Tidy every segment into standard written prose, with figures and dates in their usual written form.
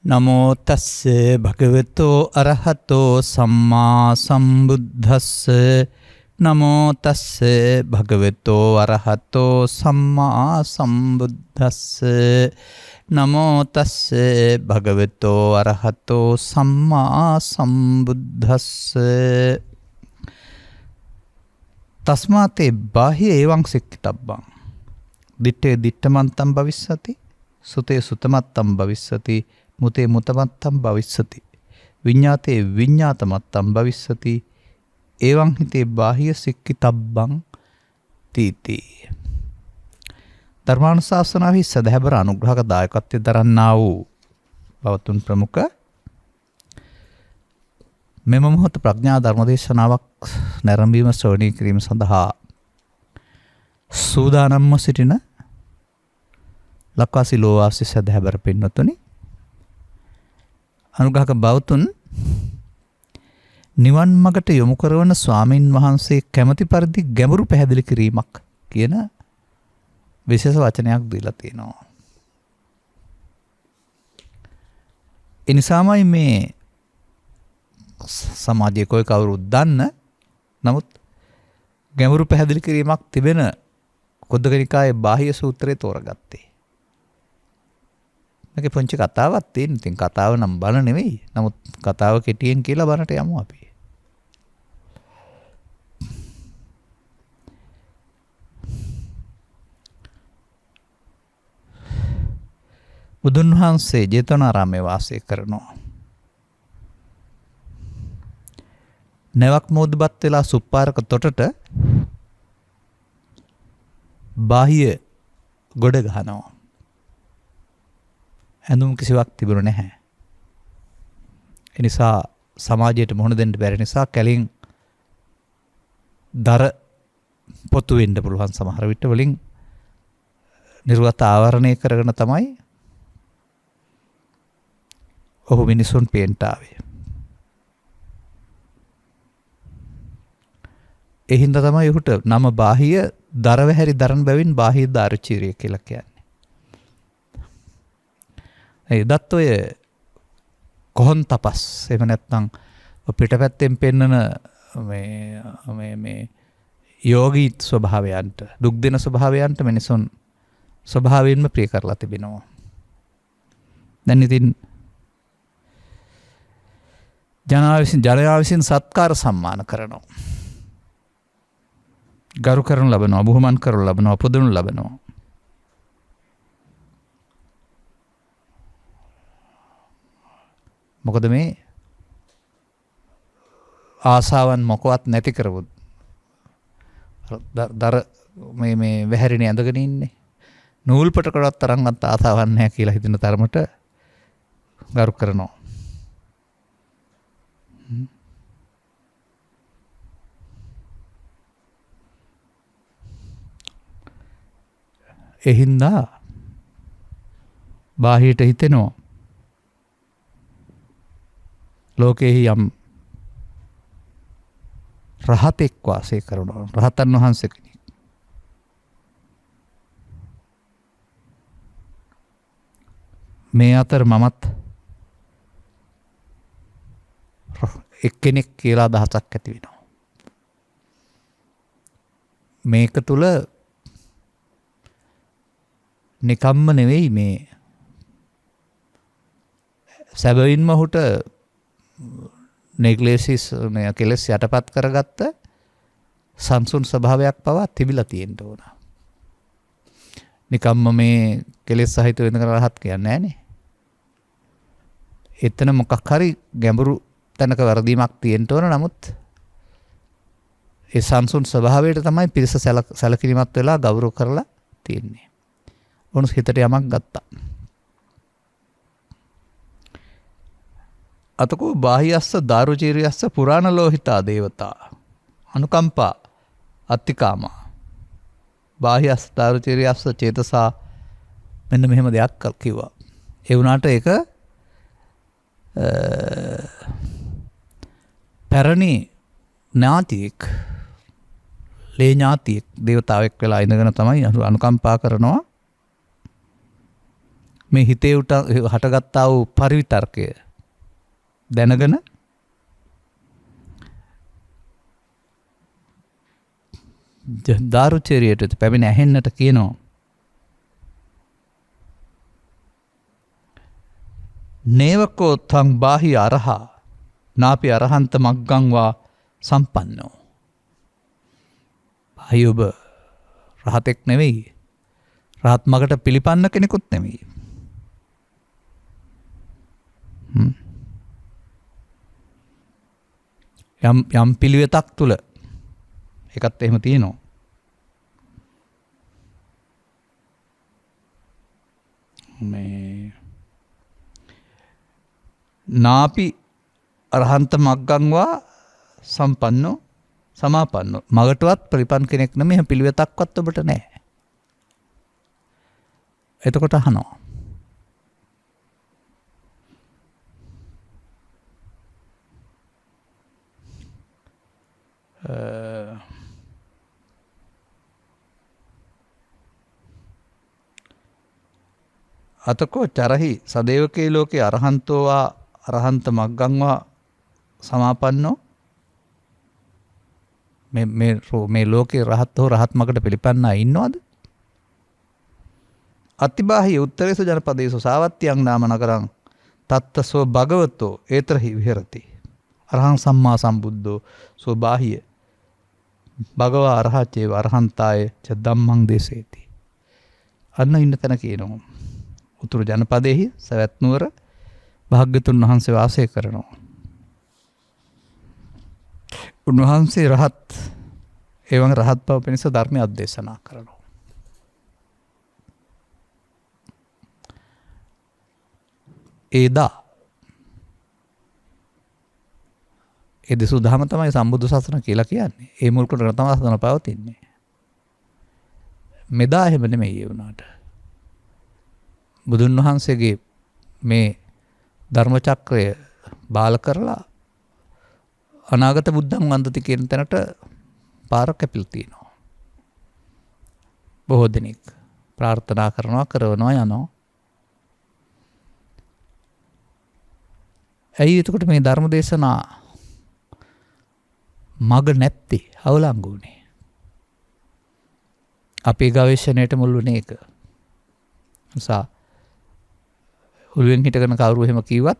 නමෝ තස්ස භගවතෝ අරහතෝ සම්මා සම්බුද්දස්ස නමෝ තස්ස භගවතෝ අරහතෝ සම්මා සම්බුද්දස්ස නමෝ තස්ස භගවතෝ අරහතෝ සම්මා සම්බුද්දස්ස තස්මාතේ බාහ්‍ය එවං සික්ඛිතබ්බං දිත්තේ දිත්තමන්තං භවිස්සති සුතේ සුතමත්තං භවිස්සති මුතේ මුතමත්තම් භවිස්සති විඤ්ඤාතේ විඤ්ඤාතමත්තම් භවිස්සති එවං හිතේ බාහ්‍ය සික්ඛිතබ්බං තීති. ධර්මානුශාසනාවේ සදහැබර අනුග්‍රහක දායකත්වය දරන්නා වූ බවතුන් ප්‍රමුඛ මෙම මොහොත ප්‍රඥා ධර්මදේශනාවක් නැරඹීම ශ්‍රවණය කිරීම සඳහා සූදානම්ව සිටින ලක්වාසී ලෝවාසී සදහැබර පින්වතුනි, අනුග්‍රහක බවතුන් නිවන් මගට යොමු කරවන ස්වාමින් වහන්සේ කැමැති පරිදි ගැඹුරු පැහැදිලි කිරීමක් කියන විශේෂ වචනයක් දීලා තියෙනවා. ඒ නිසාමයි මේ සමාජයේ કોઈ කවුරුත් දන්න නමුත් ගැඹුරු පැහැදිලි කිරීමක් තිබෙන කුද්දක නිකායේ බාහ්‍ය සූත්‍රය තෝරගත්තේ. මේකේ පුංචි කතාවක් තියෙන. ඉතින් කතාව නම් බන නෙවෙයි. නමුත් කතාව කෙටියෙන් කියලා බනට යමු අපි. බුදුන් වහන්සේ ජේතවනාරාමයේ වාසය කරනවා. නැවක් මෝදපත් වෙලා සුප්පාරක තොටට බාහ්‍ය ගොඩ ගහනවා. ඇඳුම් කිසිවක් තිබුණු නැහැ. ඒ නිසා සමාජයට මුහුණ දෙන්න බැරි නිසා කැලින් දර පොතු වෙන්න පුළුවන් සමහර විට වලින් නිර්වත ආවරණය කරගෙන තමයි ඔහු මිනිසුන් පේන්ට ආවේ. ඒ හින්දා තමයි ඔහුට නම බාහ්‍ය දරවැහැරි දරන බැවින් බාහ්‍ය දාරුචීරිය කියලා කියන්නේ. එදත් ඔය කොහොන් තපස් එහෙම නැත්නම් පිටපැත්තෙන් පෙන්නන මේ යෝගී ස්වභාවයන්ට දුක් දෙන ස්වභාවයන්ට මිනිසුන් ස්වභාවයෙන්ම ප්‍රිය කරලා තිබෙනවා. දැන් ඉතින් ජනයා විසින් සත්කාර සම්මාන කරනවා. ගරු කරනු ලබනවා, බුහුමන් කරනු ලබනවා, පුදනු ලබනවා. මොකද මේ ආසාවන් මොකවත් නැති කරවුත් දර මේ වැහැරිනේ ඇඳගෙන ඉන්නේ. නූල් පටකටවත් තරම්වත් ආසාවක් නැහැ කියලා හිතන තරමට ගරු කරනවා. ඒ හින්දා බාහිරට හිතෙනවා ලෝකෙහි යම් රහතෙක් වාසය කරනවා, රහතන් වහන්සේ කෙනෙක්. මේ අතර මමත් එක්කෙනෙක් කියලා අදහසක් ඇති වෙනවා. මේක තුල නිකම්ම නෙවෙයි මේ සැබවින්ම ඔහුට නෙග්ලේසිස් කෙලස් යටපත් කරගත්ත සංසුන් ස්වභාවයක් පවා තිබිලා තියෙන්න ඕන. නිකම්ම මේ කෙලස් සහිත වෙන රහත් කියන්නේ නැහනේ. එතන මොකක් හරි ගැඹුරු තැනක වර්ධීමක් තියෙන්න ඕන. නමුත් ඒ සංසුන් ස්වභාවයට තමයි පිරිස සැලකිලිමත් වෙලා ගෞරව කරලා තියෙන්නේ. ඔන්න හිතට යමක් ගත්තා. අතකෝ බාහියස්ස දාරුචීරියස්ස පුරාණ ලෝහිතා දේවතා අනුකම්පා අත්තිකාමා බාහියස්ස දාරුචීරියස්ස චේතසා මෙන්න මෙහෙම දෙයක් කිව්වා. ඒ වුණාට ඒක පැරණි ඥාතියෙක් ලේ ඥාතියෙක් දේවතාවෙක් වෙලා ඉඳගෙන තමයි අනුකම්පා කරනවා මේ හිතේ උට හටගත්තා වූ පරිවිතර්කය දැනගෙන දාරුචේරියට පැමිණ ඇහෙන්නට කියනවා. නේවකෝ තං බාහි අරහා නාපි අරහන්ත මග්ගංවා සම්පන්නෝ. බාහි ඔබ රහතෙක් නෙවෙයි. රහත් මගට පිළිපන්න කෙනෙකුත් නෙවෙයි. යම් පිළිවෙතක් තුල ඒකත් එහෙම තියෙනවා. මේ නාපි අරහන්ත මග්ගංවා සම්පන්නෝ සමාපන්නෝ. මගටවත් පිළිපන් කෙනෙක් නෙමෙයි. එහෙම පිළිවෙතක්වත් ඔබට නැහැ. එතකොට අහනවා. අතකෝ චරහි සදේවකේ ලෝකේ අරහන්තෝවා අරහන්ත මග්ගංවා සමාපන්නෝ. මේ ලෝකේ රහත් හෝ රහත් මගට පිළිපන්නා ඉන්නවද? අතිබාහි උත්තරේසු ජනපදේසු සාවත්තියං නාම නගරං තත්තසෝ භගවතෝ ඒතරහි විහෙරති. අරහං සම්මා සම්බුද්ධෝ සෝ බාහිය භගවා අරහචේව අරහන්තාය ච ධම්මං දේසේති. අන්න ඉන්න තැන කියනවා. උතුරු ජනපදයෙහි සවැත් නුවර භාග්‍යතුන් වහන්සේ වාසය කරනවා. උන්වහන්සේ රහත් එවං රහත් බව පිණිස ධර්මය අධදේශනා කරනවා. ඒදා ඒ දෙසූ දහම තමයි සම්බුදු සසුන කියලා කියන්නේ. ඒ මුල් කරගෙන තමයි සසුන පවතින්නේ. මෙදා එහෙම නෙමෙයි ඒ වුණාට. බුදුන් වහන්සේගේ මේ ධර්ම චක්‍රය බාල කරලා අනාගත බුද්ධං වන්දති කියන තැනට පාර කැපිලා තියෙනවා. බොහෝ දෙනෙක් ප්‍රාර්ථනා කරනවා යනවා. ඇයි එතකොට මේ ධර්ම දේශනා මග නැත්තේ අවලංගුනේ? අපේ ගවේෂණයට මුල් වුණේ ඒක. නිසා උළුවෙන් හිටගෙන කවුරු එහෙම කිව්වත්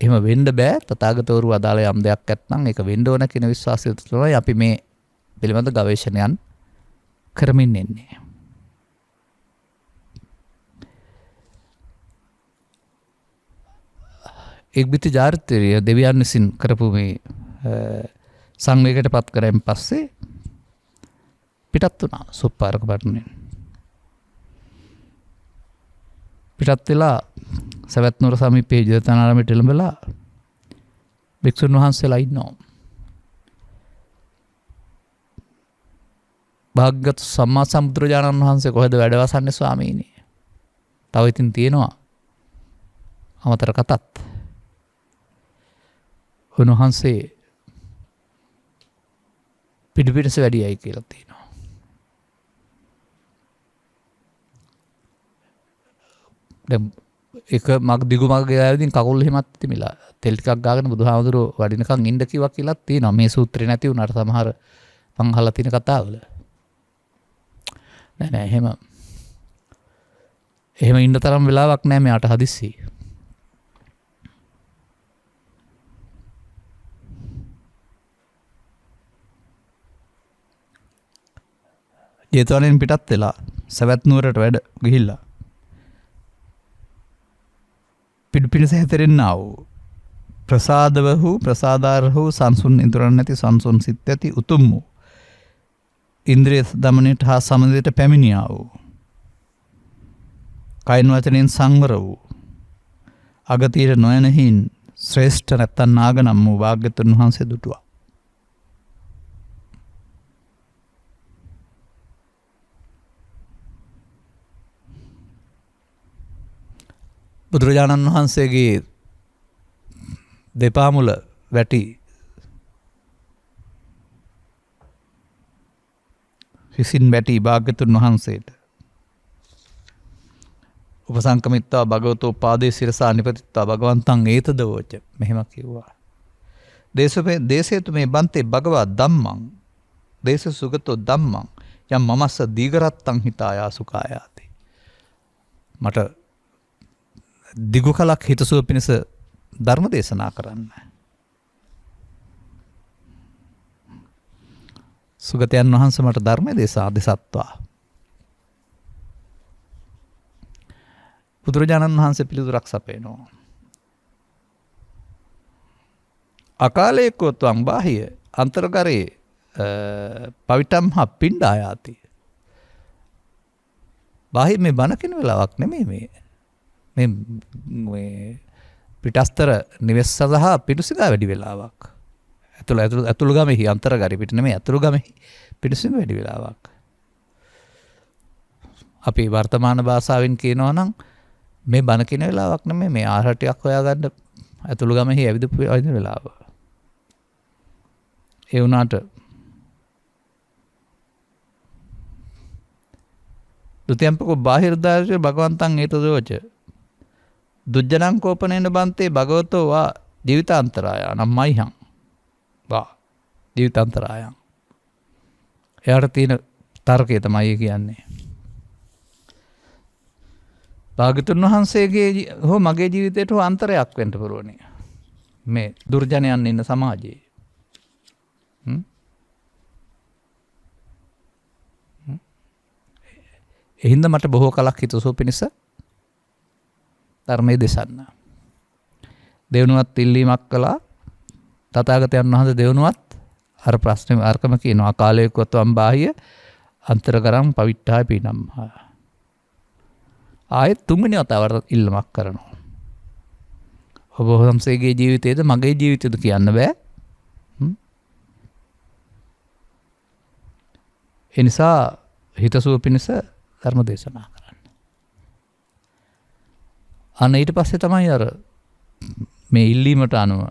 එහෙම වෙන්න බෑ. තථාගතවරු අදාළ යම් දෙයක් නැත්නම් ඒක වෙන්න ඕන කියන විශ්වාසය තුළයි අපි මේ පිළිබඳ ගවේෂණයන් කරමින් ඉන්නේ. එක්බිති චාරිත්‍රය දෙවියන් විසින් කරපු මේ සංවේගයට පත් කරයෙන් පස්සේ පිටත් වුණා සුප්පාරක බටුනෙන්. පිටත් වෙලා සවැත් නුවර සමීපයේ ජේතවනාරාමයට එළඹලා භික්ෂුන් වහන්සේලා ඉන්නවා. භාග්‍යවත් සම්මා සම්බුදුරජාණන් වහන්සේ කොහෙද වැඩ වසන්නේ ස්වාමීනි? තව ඉතින් තියෙනවා අමතර කතත්. උන්වහන්සේ පිටිපිටස වැඩියයි කියලා තියෙනවා. දැන් එක මග දිගු මග ගියාවින් කකුල් එහෙමත් තිමිලා තෙල් ටිකක් ගාගෙන බුදුහාමුදුරුවෝ වඩිනකන් ඉන්න කිව්වා කියලා තියෙනවා. මේ සූත්‍රේ නැති වුණාට සමහර මං අහලා තියෙන කතාවල. නෑ එහෙම ඉන්න තරම් වෙලාවක් නෑ මෙයාට හදිස්සි. ජේතවනෙන් පිටත් වෙලා සවැත් නුවරට වැඩ ගිහිල්ලා පිළිපිලිස හැතරෙන්නා වූ ප්‍රසාදව වූ ප්‍රසාදාර වූ සංසුන් ඉඳුරන් නැති සංසුන් සිත් ඇති උතුම් වූ ඉන්ද්‍රිය දමනයට හා සමදයට පැමිණියා වූ කයින් වචනෙන් සංවර වූ අගතියට නොයනහින් ශ්‍රේෂ්ඨ නැත්තන් නාගනම් වූ භාග්‍යවතුන් වහන්සේ දුටුවා. බුදුරජාණන් වහන්සේගේ දෙපා මුල වැටි හිසින් වැටි භාග්‍යවතුන් වහන්සේට උපසංකමිත්වා භගවතෝ පාදේ සිරසා නිපතිත්වා භගවන්තං ඒතදවෝච මෙහෙම කිව්වා. දේශේතු මේ බන්තේ භගවා ධම්මං දේශ සුගතෝ ධම්මං යම් මමස්ස දීගරත්තං හිතායා සුඛායාති. මට දිගු කලක් හිතසුව පිණිස ධර්ම දේශනා කරන්න. සුගතයන් වහන්සේ මට ධර්මය දේශා දෙසත්වා. බුදුරජාණන් වහන්සේ පිළිතුරක් සපයනවා. අකාලයකෝත්වං බාහිය අන්තර්ගරේ පවිටම් හා පිණ්ඩායාති. බාහිර මේ බණකින වෙලාවක් නෙමෙයි මේ පිටස්තර නිවෙස් සඳහා පිටුසිඟා වැඩි වෙලාවක්. ඇතුළු ගමෙහි අන්තර්ගරේ පිට නෙමෙයි ඇතුළු ගමෙහි පිටුසිඟා වැඩි වෙලාවක්. අපි වර්තමාන භාෂාවෙන් කියනවා නම් මේ බණකින වෙලාවක් නෙමෙයි මේ ආහාර ටිකක් හොයාගන්න ඇතුළු ගමෙහි ඇවිදපු වෙලාව. ඒ වුණාට දුතියම්පකෝ බාහිරදාර්ශය භගවන්තං ඒතදෝච දුජ්ජනං කෝපනේන බන්තේ භගවතෝ වා ජීවිතාන්තරායනම් මයිහං වා ජීවිතාන්තරායන්. එයාට තියෙන තර්කය තමයි කියන්නේ. භාග්‍යවතුන් වහන්සේගේ හෝ මගේ ජීවිතයට හෝ අන්තරයක් වෙන්න පුරුවනි මේ දුර්ජනයන් ඉන්න සමාජයේ. එහින්ද මට බොහෝ කලක් හිතසුව පිණිස ධර්මයේ දෙසන්න. දෙවනුවත් ඉල්ලීමක් කළා. තථාගතයන් වහන්සේ දෙවනුවත් අර ප්‍රශ්නේ අර්කම කියනවා කාලයකවත්වම් බාහිය අන්තරකරම් පවිට්ඨාය පිනම්හා. ආයෙත් තුන්වෙනි වතාවට ඉල්ලමක් කරනවා. ඔබ වහන්සේගේ ජීවිතයේද මගේ ජීවිතයේද කියන්න බෑ. ඒ නිසා හිතසුව පිණිස ධර්ම දේශනා කරන්න. අන්න ඊට පස්සේ තමයි අර මේ ඉල්ලීමට අනුව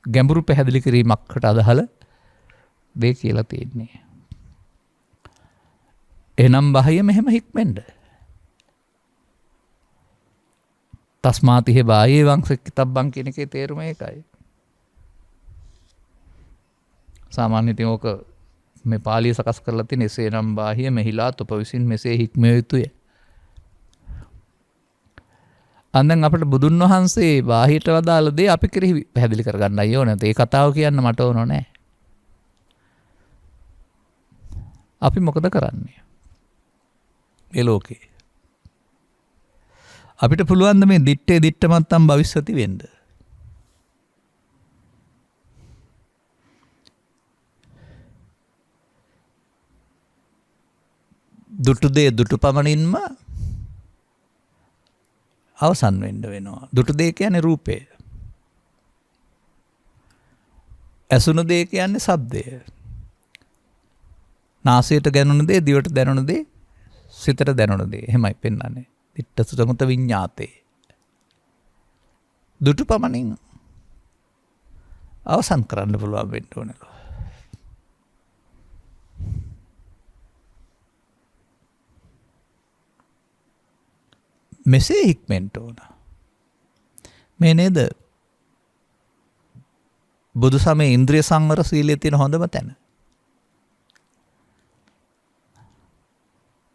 ගැඹුරු පැහැදිලි කිරීමකට අදහල දේ කියලා තියෙන්නේ. එහෙනම් බාහිය මෙහෙම හික්මෙන්ද. තස්මාතිහෙ බාහිය වංශකිතබ්බං කියන එකේ තේරුම ඒකයි. සාමාන්‍ය ඉතින් ඕක මේ පාලිය සකස් කරලා තියෙන එසේනම් බාහිය මෙහිලා තොප විසින් මෙසේ හික්මිය යුතුය. අන්දන් අපිට බුදුන් වහන්සේ බාහියට වදාළ දේ අපි කෙරෙහි පැහැදිලි කරගන්නයි ඕනේ. ඒ කතාව කියන්න මට ඕන නෑ. අපි මොකද කරන්නේ? මේ ලෝකේ. අපිට පුළුවන් මේ දිත්තේ දිත්තමත්තම් භවිෂ්‍යති වෙන්න. දුටු දේ දුටු පමණින්ම අවසන් වෙන්න වෙනවා. දුටු දේ කියන්නේ රූපය. ඇසුණු දේ කියන්නේ ශබ්දය. නාසයට දැනුණ දේ, දිවට දැනුණ දේ, සිතට දැනුණ දේ. එහෙමයි පෙන්වන්නේ. දිට්ඨ සුතමුත විඤ්ඤාතේ. දුටු පමණින් අවසන් කරන්න පුළුවන් වෙන්න ඕනේ. මෙසේ හික්මෙන්ට ඕන. මේ නේද බුදු සමයේ ඉන්ද්‍රිය සංවර සීලයේ තියෙන හොඳම තැන.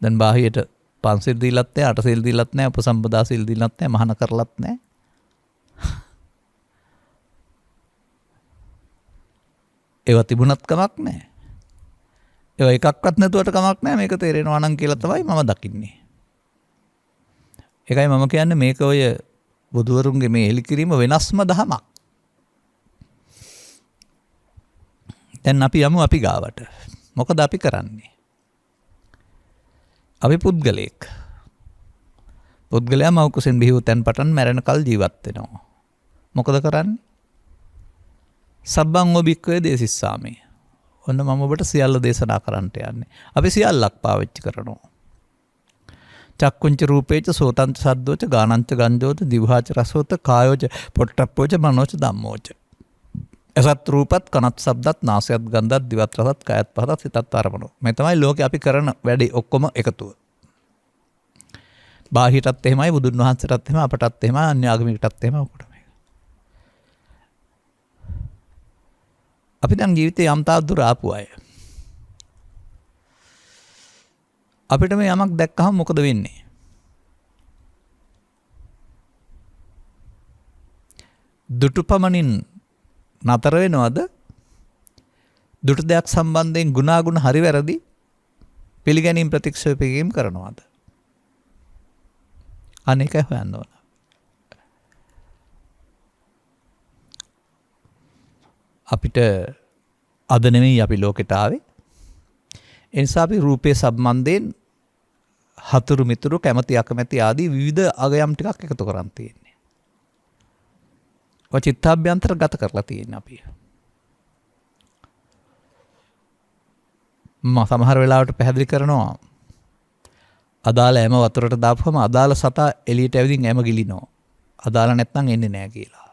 දැන් බාහියට පන්සිල් දීලත් නැහැ, අටසිල් දීලත් නැහැ, උපසම්පදා සිල් දීලත් නැහැ, මහාන කරලත් නැහැ. ඒවා තිබුණත් කමක් නැහැ. ඒවා එකක්වත් නැතුවට කමක් නැහැ. මේක තේරෙනවා නම් කියලා තමයි මම දකින්නේ. ඒකයි මම කියන්නේ මේක ඔය බුදුවරුන්ගේ මේ එලි කිරීම වෙනස්ම දහමක්. දැන් අපි යමු අපි ගාවට. මොකද අපි කරන්නේ? අපි පුද්ගලයෙක්. පුද්ගලයා මව කුසෙන් බිහි වූ තැන් පටන් මැරෙනකල් ජීවත් වෙනවා. මොකද කරන්නේ? සබ්බං ඔබික්කේ දේසිස්සාමි. ඔන්න මම ඔබට සියල්ල දේශනා කරන්නට යන්නේ. අපි සියල්ලක් පාවිච්චි කරනවා. චක්කුංච රූපේච සෝතංච සද්දෝච ගානංච ගන්ධෝච දිවහාච රසෝත කායෝච පොට්ටප්පෝච මනෝච ධම්මෝච. එසත් රූපත් කනත් ශබ්දත් නාසයත් ගන්ධත් දිවත් රසත් කායත් පහතත් සිතත් අරමුණු. මේ තමයි ලෝකේ අපි කරන වැඩේ ඔක්කොම එකතුව. බාහිරටත් එහෙමයි, බුදුන් වහන්සේටත් එහෙමයි, අපටත් එහෙමයි, අන්‍ය ආගමිකටත් එහෙමයි ඔක්කොටම. අපි දැන් ජීවිතේ යම් තාක් දුර ආපු අය. අපිට මේ යමක් දැක්කහම මොකද වෙන්නේ? දුටුපමණින් නතර වෙනවද? දුටු දෙයක් සම්බන්ධයෙන් ගුණාගුණ හරි වැරදි පිළිගැනීම් ප්‍රතික්ෂේප කිරීම කරනවද? අනේක හොයන්න ඕන. අපිට අද නෙමෙයි අපි ලෝකෙට ආවේ. ඒ නිසා අපි රූපේ සම්බන්ධයෙන් හතුරු මිතුරු කැමැති අකමැති ආදී විවිධ අගයම් ටිකක් එකතු කරන් තියෙන්නේ. ඔය චිත්තාභ්‍යන්තර ගත කරලා තියෙන්නේ අපි. සමහර වෙලාවට පැහැදිලි කරනවා අදාළ ඇම වතුරට දාපුවම අදාළ සතා එළියට ඇවිදින් ඇම ගිලිනවා. අදාළ නැත්නම් එන්නේ නැහැ කියලා.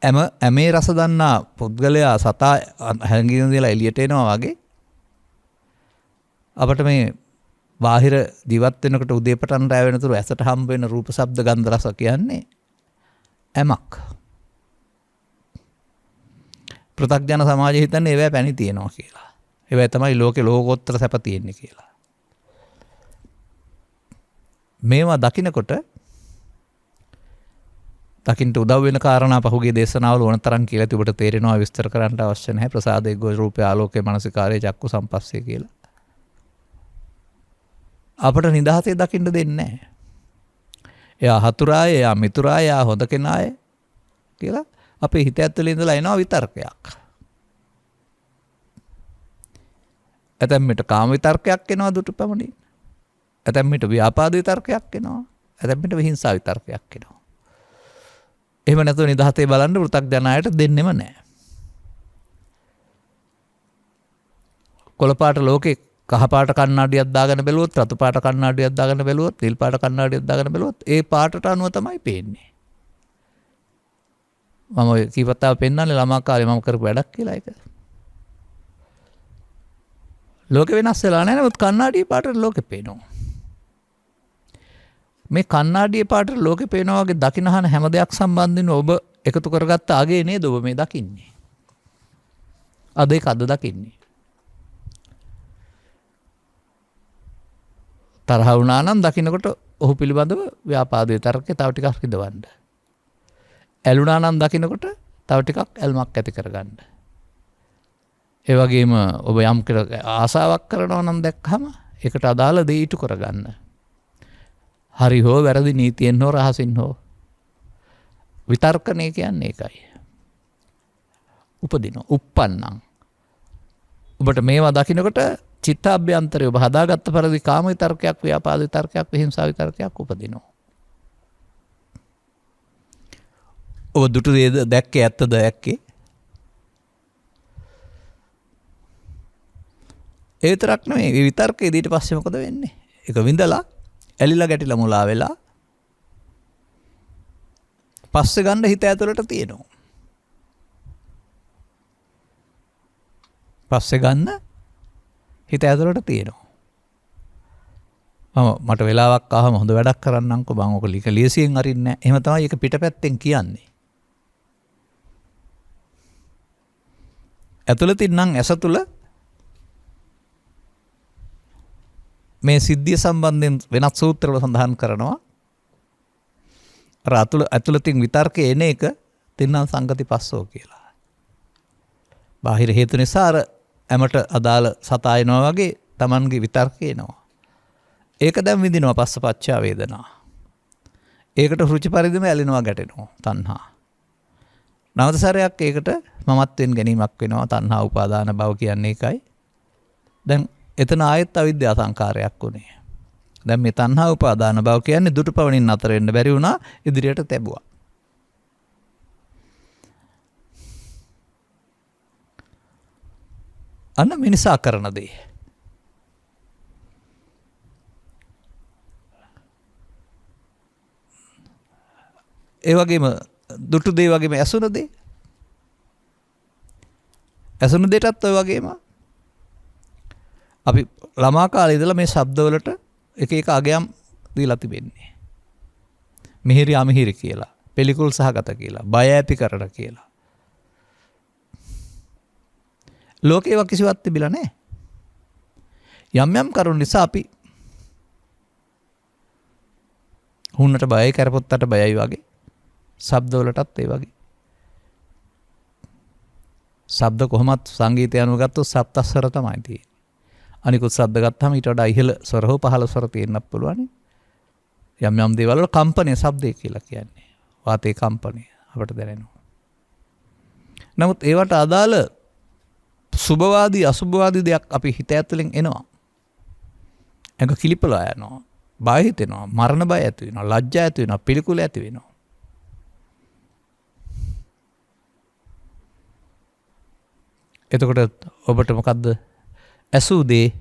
ඇමේ රස දන්නා පුද්ගලයා සතා හැංගින දලා එළියට එනවා වගේ අපිට මේ බාහිර ජීවත් වෙනකොට උදේ පටන් රැ වෙනතුරු ඇසට හම්බ වෙන රූප ශබ්ද ගන්ධ රස කියන්නේ ඇමක්. පෘථග්ජන සමාජය හිතන්නේ ඒවැ පැණි තියෙනවා කියලා. ඒවැ තමයි ලෝකේ ලෝකෝත්තර සැප තියෙන්නේ කියලා. මේවා දකින්නකොට දකින්නට උදව් වෙන කාරණා පහුගිය දේශනාවල ඕන තරම් කියලා තිබුණට තේරෙනවා විස්තර කරන්න අවශ්‍ය නැහැ. ප්‍රසාදේ ගෝ රූපේ ආලෝකේ මනසිකාරයේ චක්කු සම්පස්සේ කියලා. අපට නිදහසේ දකින්න දෙන්නේ නැහැ. එයා හතුරාය, එයා මිතුරාය, එයා හොඳ කෙනාය කියලා අපේ හිත ඇතුලේ ඉඳලා එනවා විතර්කයක්. ඇතැම් විට කාම විතර්කයක් එනවා දුටුපමණින්. ඇතැම් විට ව්‍යාපාද විතර්කයක් එනවා. ඇතැම් විට විහිංසා විතර්කයක් එනවා. එහෙම නැතුව නිදහසේ බලන්න පෘථග්ජනයට දෙන්නෙම නැහැ. කොළපාට ලෝකේ කහපාට කණ්ණාඩියක් දාගෙන බැලුවොත්, රතු පාට කණ්ණාඩියක් දාගෙන බැලුවොත්, නිල් පාට කණ්ණාඩියක් දාගෙන බැලුවොත් ඒ පාටට අනුව තමයි පේන්නේ. මම ඔය කීපතාව පෙන්නන්නේ ළමා කාලේ මම කරපු වැඩක් කියලා ඒක. ලෝකෙ වෙනස් වෙලා නැහැ නමුත් කණ්ණාඩියේ පාටට ලෝකෙ පේනවා. මේ කණ්ණාඩියේ පාටට ලෝකෙ පේනවා වගේ දකින්නහන හැම දෙයක් සම්බන්ධින් ඔබ එකතු කරගත්ත අගේ නේද ඔබ මේ දකින්නේ. අද ඒක අද දකින්නේ. තරහ වුණා නම් දකින්නකොට ඔහු පිළිබඳව ව්‍යාපාද විතර්කේ තව ටිකක් හිතවන්න. ඇලුනා නම් දකින්නකොට තව ටිකක් ඇල්මක් ඇති කරගන්න. ඒ වගේම ඔබ යම් ආසාවක් කරනවා නම් දැක්කම ඒකට අදාළ දේ ඊටු කරගන්න. හරි හෝ වැරදි නීතියෙන් හෝ රහසින් හෝ විතර්කණය කියන්නේ ඒකයි. උපදිනවා. උප්පන්නං. ඔබට මේවා දකින්නකොට චිත්තාභ්‍යන්තරය ඔබ හදාගත්ත පරිදි කාම විතර්කයක්, ව්‍යාපාද විතර්කයක්, විහිංසා විතර්කයක් උපදිනවා. ඔබ දුටු දේද දැක්කේ ඇත්තද දැක්කේ? ඒ විතරක් නෙමෙයි මේ විතර්කයේ ඊට පස්සේ මොකද වෙන්නේ? ඒක විඳලා ඇලිලා ගැටිලා මුලා වෙලා පස්සේ ගන්න හිත ඇතුළට තියෙනවා. පස්සේ ගන්න හිත ඇතුළට තියෙනවා. මට වෙලාවක් ආවම හොඳ වැඩක් කරන්නම්කෝ බං ඔක ලියසියෙන් අරින්නේ නැහැ. එහෙම තමයි ඒක පිටපැත්තෙන් කියන්නේ. ඇතුළතින් නම් ඇස තුළ මේ සිද්ධිය සම්බන්ධයෙන් වෙනත් සූත්‍රවල සඳහන් කරනවා. අර ඇතුළතින් විතර්කේ එන එක තින්නම් සංගති පස්සෝ කියලා. බාහිර හේතු නිසා අර ඇමට අදාළ සතා එනවා වගේ Tamanගේ විතර්කේ එනවා. ඒක දැන් විඳිනවා පස්සපච්චා වේදනා. ඒකට රුචි පරිදිම ඇලෙනවා ගැටෙනවා තණ්හා. නැවත සැරයක් ඒකට මමත්වෙන් ගැනීමක් වෙනවා තණ්හා උපාදාන භව කියන්නේ ඒකයි. දැන් එතන ආයෙත් අවිද්‍යා සංකාරයක් උනේ. දැන් මේ තණ්හා උපාදාන භව කියන්නේ දුටුපවණින් අතර වෙන්න බැරි වුණා ඉදිරියට තැබුවා. අන්න මිනිසා කරන දේ. ඒ වගේම දුටු දේ වගේම ඇසුණු දේ. ඇසුණු දෙයටත් ඔය වගේම අපි ළමා කාලේ ඉඳලා මේ ශබ්දවලට එක එක අගයම් දීලා තිබෙන්නේ. මිහිරි අමිහිරි කියලා, පිළිකුල් සහගත කියලා, බය ඇති කරන කියලා. ලෝකේව කිසිවක් තිබිලා නැහැ. යම් යම් කරුණු නිසා අපි හුන්නට බයයි, කරපොත්තට බයයි වගේ ශබ්දවලටත් ඒ වගේ. ශබ්ද කොහොමත් සංගීතය අනුව ගත්තොත් සප්තස්වර තමයි තියෙන්නේ. අනිකුත් ශබ්ද ගත්තාම ඊට වඩා ඉහළ ස්වර හෝ පහළ ස්වර තියෙන්නත් පුළුවන්. යම් යම් දේවල් වල කම්පනය ශබ්දය කියලා කියන්නේ. වාතයේ කම්පනය අපට දැනෙනවා. නමුත් ඒවට අදාළ සුභවාදී අසුභවාදී දෙයක් අපි හිත ඇතුලෙන් එනවා. ඒක කිලිපලා යනවා. බය හිතෙනවා, මරණ බය ඇති වෙනවා, ලැජ්ජා ඇති වෙනවා, පිළිකුල ඇති වෙනවා. එතකොට ඔබට මොකද්ද ඇසූ දේ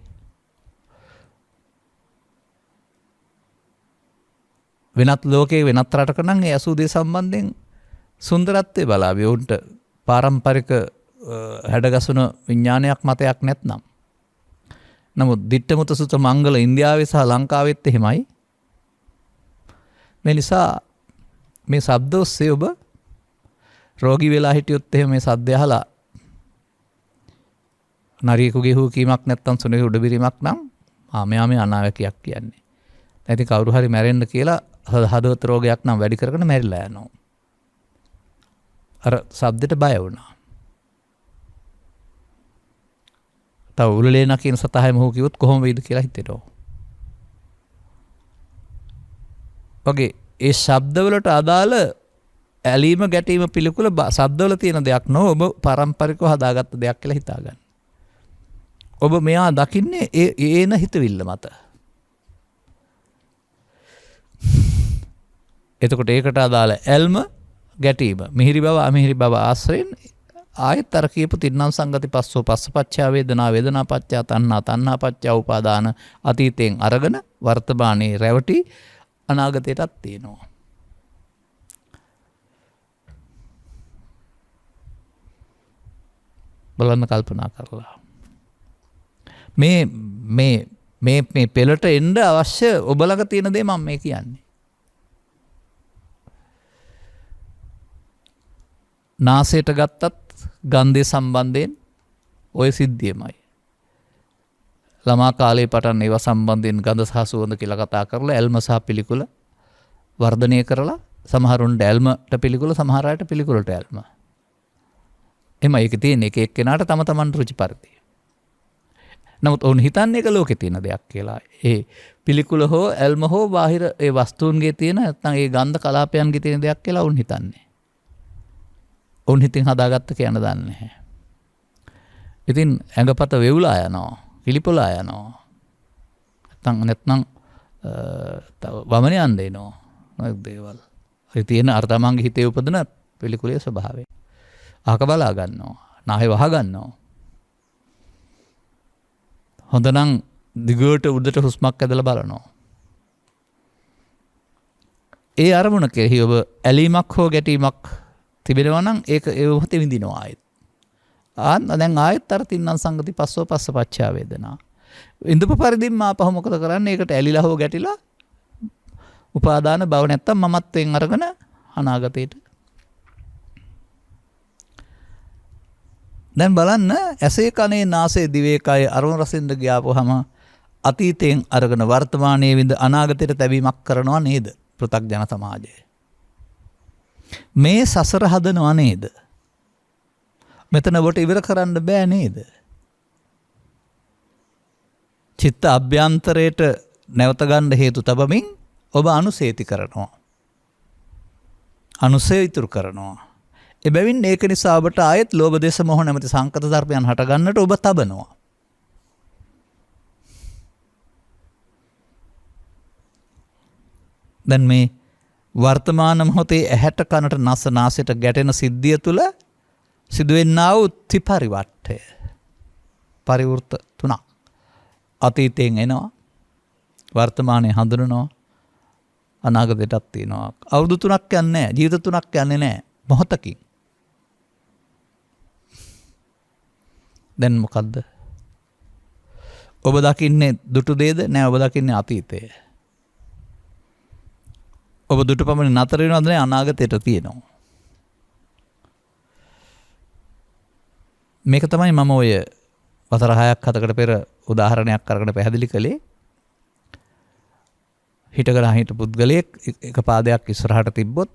වෙනත් ලෝකයේ වෙනත් රටක නම් ඒ ඇසූ දේ සම්බන්ධයෙන් සුන්දරත්වය බලාවි. උන්ට පාරම්පරික හැඩගසුන විඥානයක් මතයක් නැත්නම්. නමුත් දිට්ඨමුත සුත මංගල ඉන්දියාවේ සහ ලංකාවෙත් එහෙමයි. මේ නිසා මේ ශබ්ද ඔස්සේ ඔබ රෝගී වෙලා හිටියොත් එහෙම මේ සද්ද අහලා නරියෙකුගේ හූ කීමක් නැත්තම් සුනේගේ උඩබිරීමක් නම් මෙයා මේ අනාවැකියක් කියන්නේ. දැන් ඉතින් කවුරු හරි මැරෙන්න කියලා හදවත රෝගයක් නම් වැඩි කරගෙන මැරිලා යනවා. අර ශබ්දෙට බය වුණා. තව උලලේනා කියන සතහයි මොහු කිව්වොත් කොහොම වෙයිද කියලා හිතෙනවා. වගේ ඒ ශබ්දවලට අදාළ ඇලීම ගැටීම පිළිකුල ශබ්දවල තියෙන දෙයක් නොව ඔබ පාරම්පරිකව හදාගත්ත දෙයක් කියලා හිතාගන්න. ඔබ මෙයා දකින්නේ ඒන හිතවිල්ල මත. එතකොට ඒකට අදාළ ඇල්ම ගැටීම මිහිරි බව අමිහිරි බව ආශ්‍රයෙන් ආයත් අර කියපු තින්නම් සංගති පස්සෝ පස්සපච්චා වේදනා වේදනා පච්චා තණ්හා තණ්හා පච්චා උපාදාන අතීතයෙන් අරගෙන වර්තමානයේ රැවටි අනාගතයටත් තියෙනවා. බලන්න කල්පනා කරලා මේ පෙළට එන්න අවශ්‍ය ඔබ ළඟ තියෙන දේ මම මේ කියන්නේ. නාසයට ගත්තත් ගන්ධය සම්බන්ධයෙන් ඔය සිද්ධියමයි. ළමා කාලේ පටන් ඒවා සම්බන්ධයෙන් ගඳ සහ සුවඳ කියලා කතා කරලා ඇල්ම සහ පිළිකුල වර්ධනය කරලා සමහරුන්ට ඇල්මට පිළිකුල සමහර අයට පිළිකුලට ඇල්ම. එම ඒක තියෙන එක එක්කෙනාට තම තමන්ට රුචි පරිදි. නමුත් ඔවුන් හිතන්නේ ඒක ලෝකේ තියෙන දෙයක් කියලා. ඒ පිළිකුල හෝ ඇල්ම හෝ බාහිර ඒ වස්තුන්ගේ තියෙන නැත්නම් ඒ ගන්ධ කලාපයන්ගේ තියෙන දෙයක් කියලා ඔවුන් හිතන්නේ. ඔවුන් හිතින් හදාගත්ත කියන දන්නේ නැහැ. ඉතින් ඇඟපත වෙවුලා යනවා, පිළිපොලා යනවා. නැත්නම් වමන යන්න දෙනවා. නොයෙක් දේවල්. ඒ තියෙන අර තමන්ගේ හිතේ උපදින පිළිකුලේ ස්වභාවය. අහක බලා ගන්නවා, නාහේ වහ ගන්නවා. හොඳ නම් දිගට උඩට හුස්මක් ඇදලා බලනවා. ඒ අරමුණ කෙරෙහි ඔබ ඇලීමක් හෝ ගැටීමක් තිබෙනවා නම් ඒක ඒ මොහොතේ විඳිනවා ආයෙත්. දැන් ආයෙත් අර තින්නම් සංගති පස්සෝ පස්සපච්චා වේදනා. ඉඳපු පරිදිම ආපහු මොකද කරන්නේ? ඒකට ඇලිලා හෝ ගැටිලා උපාදාන බව නැත්තම් මමත්වයෙන් අරගෙන අනාගතයට. දැන් බලන්න ඇසේ කනේ නාසයේ දිවේ කය අරුණ රසින්ද ගියාපුවාම අතීතයෙන් අරගෙන වර්තමානයේ විඳ අනාගතයට තැබීමක් කරනවා නේද පෘථග්ජන සමාජය. මේ සසර හදනවා නේද? මෙතන ඔබට ඉවර කරන්න බෑ නේද? චිත්ත අභ්‍යන්තරයට නැවත ගන්න හේතු තබමින් ඔබ අනුසේති කරනවා. අනුසය ඉතුරු කරනවා. එබැවින් ඒක නිසා ඔබට ආයෙත් ලෝභ දේශ මොහ නැමැති සංකත ධර්මයන් හට ගන්නට ඔබ තබනවා. දැන් මේ වර්තමාන මොහොතේ ඇහැට කනට නාසයට ගැටෙන සිද්ධිය තුළ සිදුවෙන්නා වූ ත්‍රිපරිවට්ඨය පරිවෘත තුනක් අතීතයෙන් එනවා, වර්තමානයේ හඳුනනවා, අනාගතයටත් තියෙනවා. අවුරුදු 3ක් යන්නේ නැහැ, ජීවිත 3ක් යන්නේ නැහැ, මොහොතකින්. දැන් මොකද්ද? ඔබ දකින්නේ දුටු දේද? නෑ, ඔබ දකින්නේ අතීතය. ඔබ දුටු පමණ නතර වෙනවද? නෑ, අනාගතයට තියෙනවා. මේක තමයි මම ඔය වසර 6ක් 7කට පෙර උදාහරණයක් අරගෙන පැහැදිලි කළේ. හිටගෙන හිටපු පුද්ගලයෙක් එක පාදයක් ඉස්සරහට තිබ්බොත්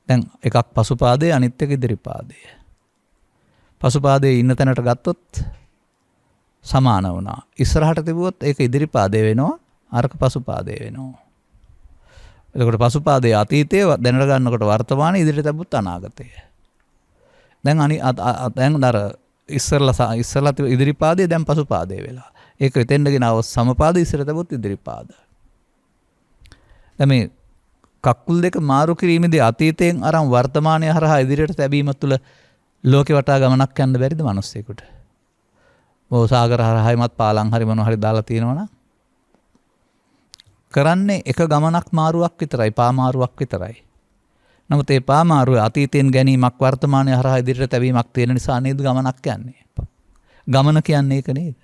දැන් එකක් පසු පාදයේ අනිත් එක ඉදිරි පාදයේ. පසු පාදයේ ඉන්න තැනට ගත්තොත් සමාන වුණා. ඉස්සරහට තිබුවොත් ඒක ඉදිරි පාදයේ වෙනවා, අරක පසු පාදයේ වෙනවා. එතකොට පසු පාදයේ අතීතය දැනට ගන්නකොට වර්තමානයේ, ඉදිරියට තිබුත් අනාගතය. දැන් අර ඉස්සරලා ඉදිරි පාදයේ දැන් පසු පාදයේ වෙලා. ඒක එතෙන්දගෙන ආව සමපාද ඉස්සර තිබුත් ඉදිරි පාද. දැන් මේ කකුල් දෙක මාරු කිරීමේදී අතීතයෙන් අරන් වර්තමානය හරහා ඉදිරියට තැබීම තුළ ලෝකෙ වටා ගමනක් යන්න බැරිද මිනිස්සෙකුට? සාගර හරහායිමත් පාලම් හරි මොනවා හරි දාලා තියෙනවනම් කරන්නේ එක ගමනක් මාරුවක් විතරයි, පාමාරුවක් විතරයි. නමුත් ඒ පාමාරුව අතීතයෙන් ගැනීමක් වර්තමානය හරහා ඉදිරියට තැබීමක් තියෙන නිසා නේද ගමනක් යන්නේ. ගමන කියන්නේ ඒක නේද?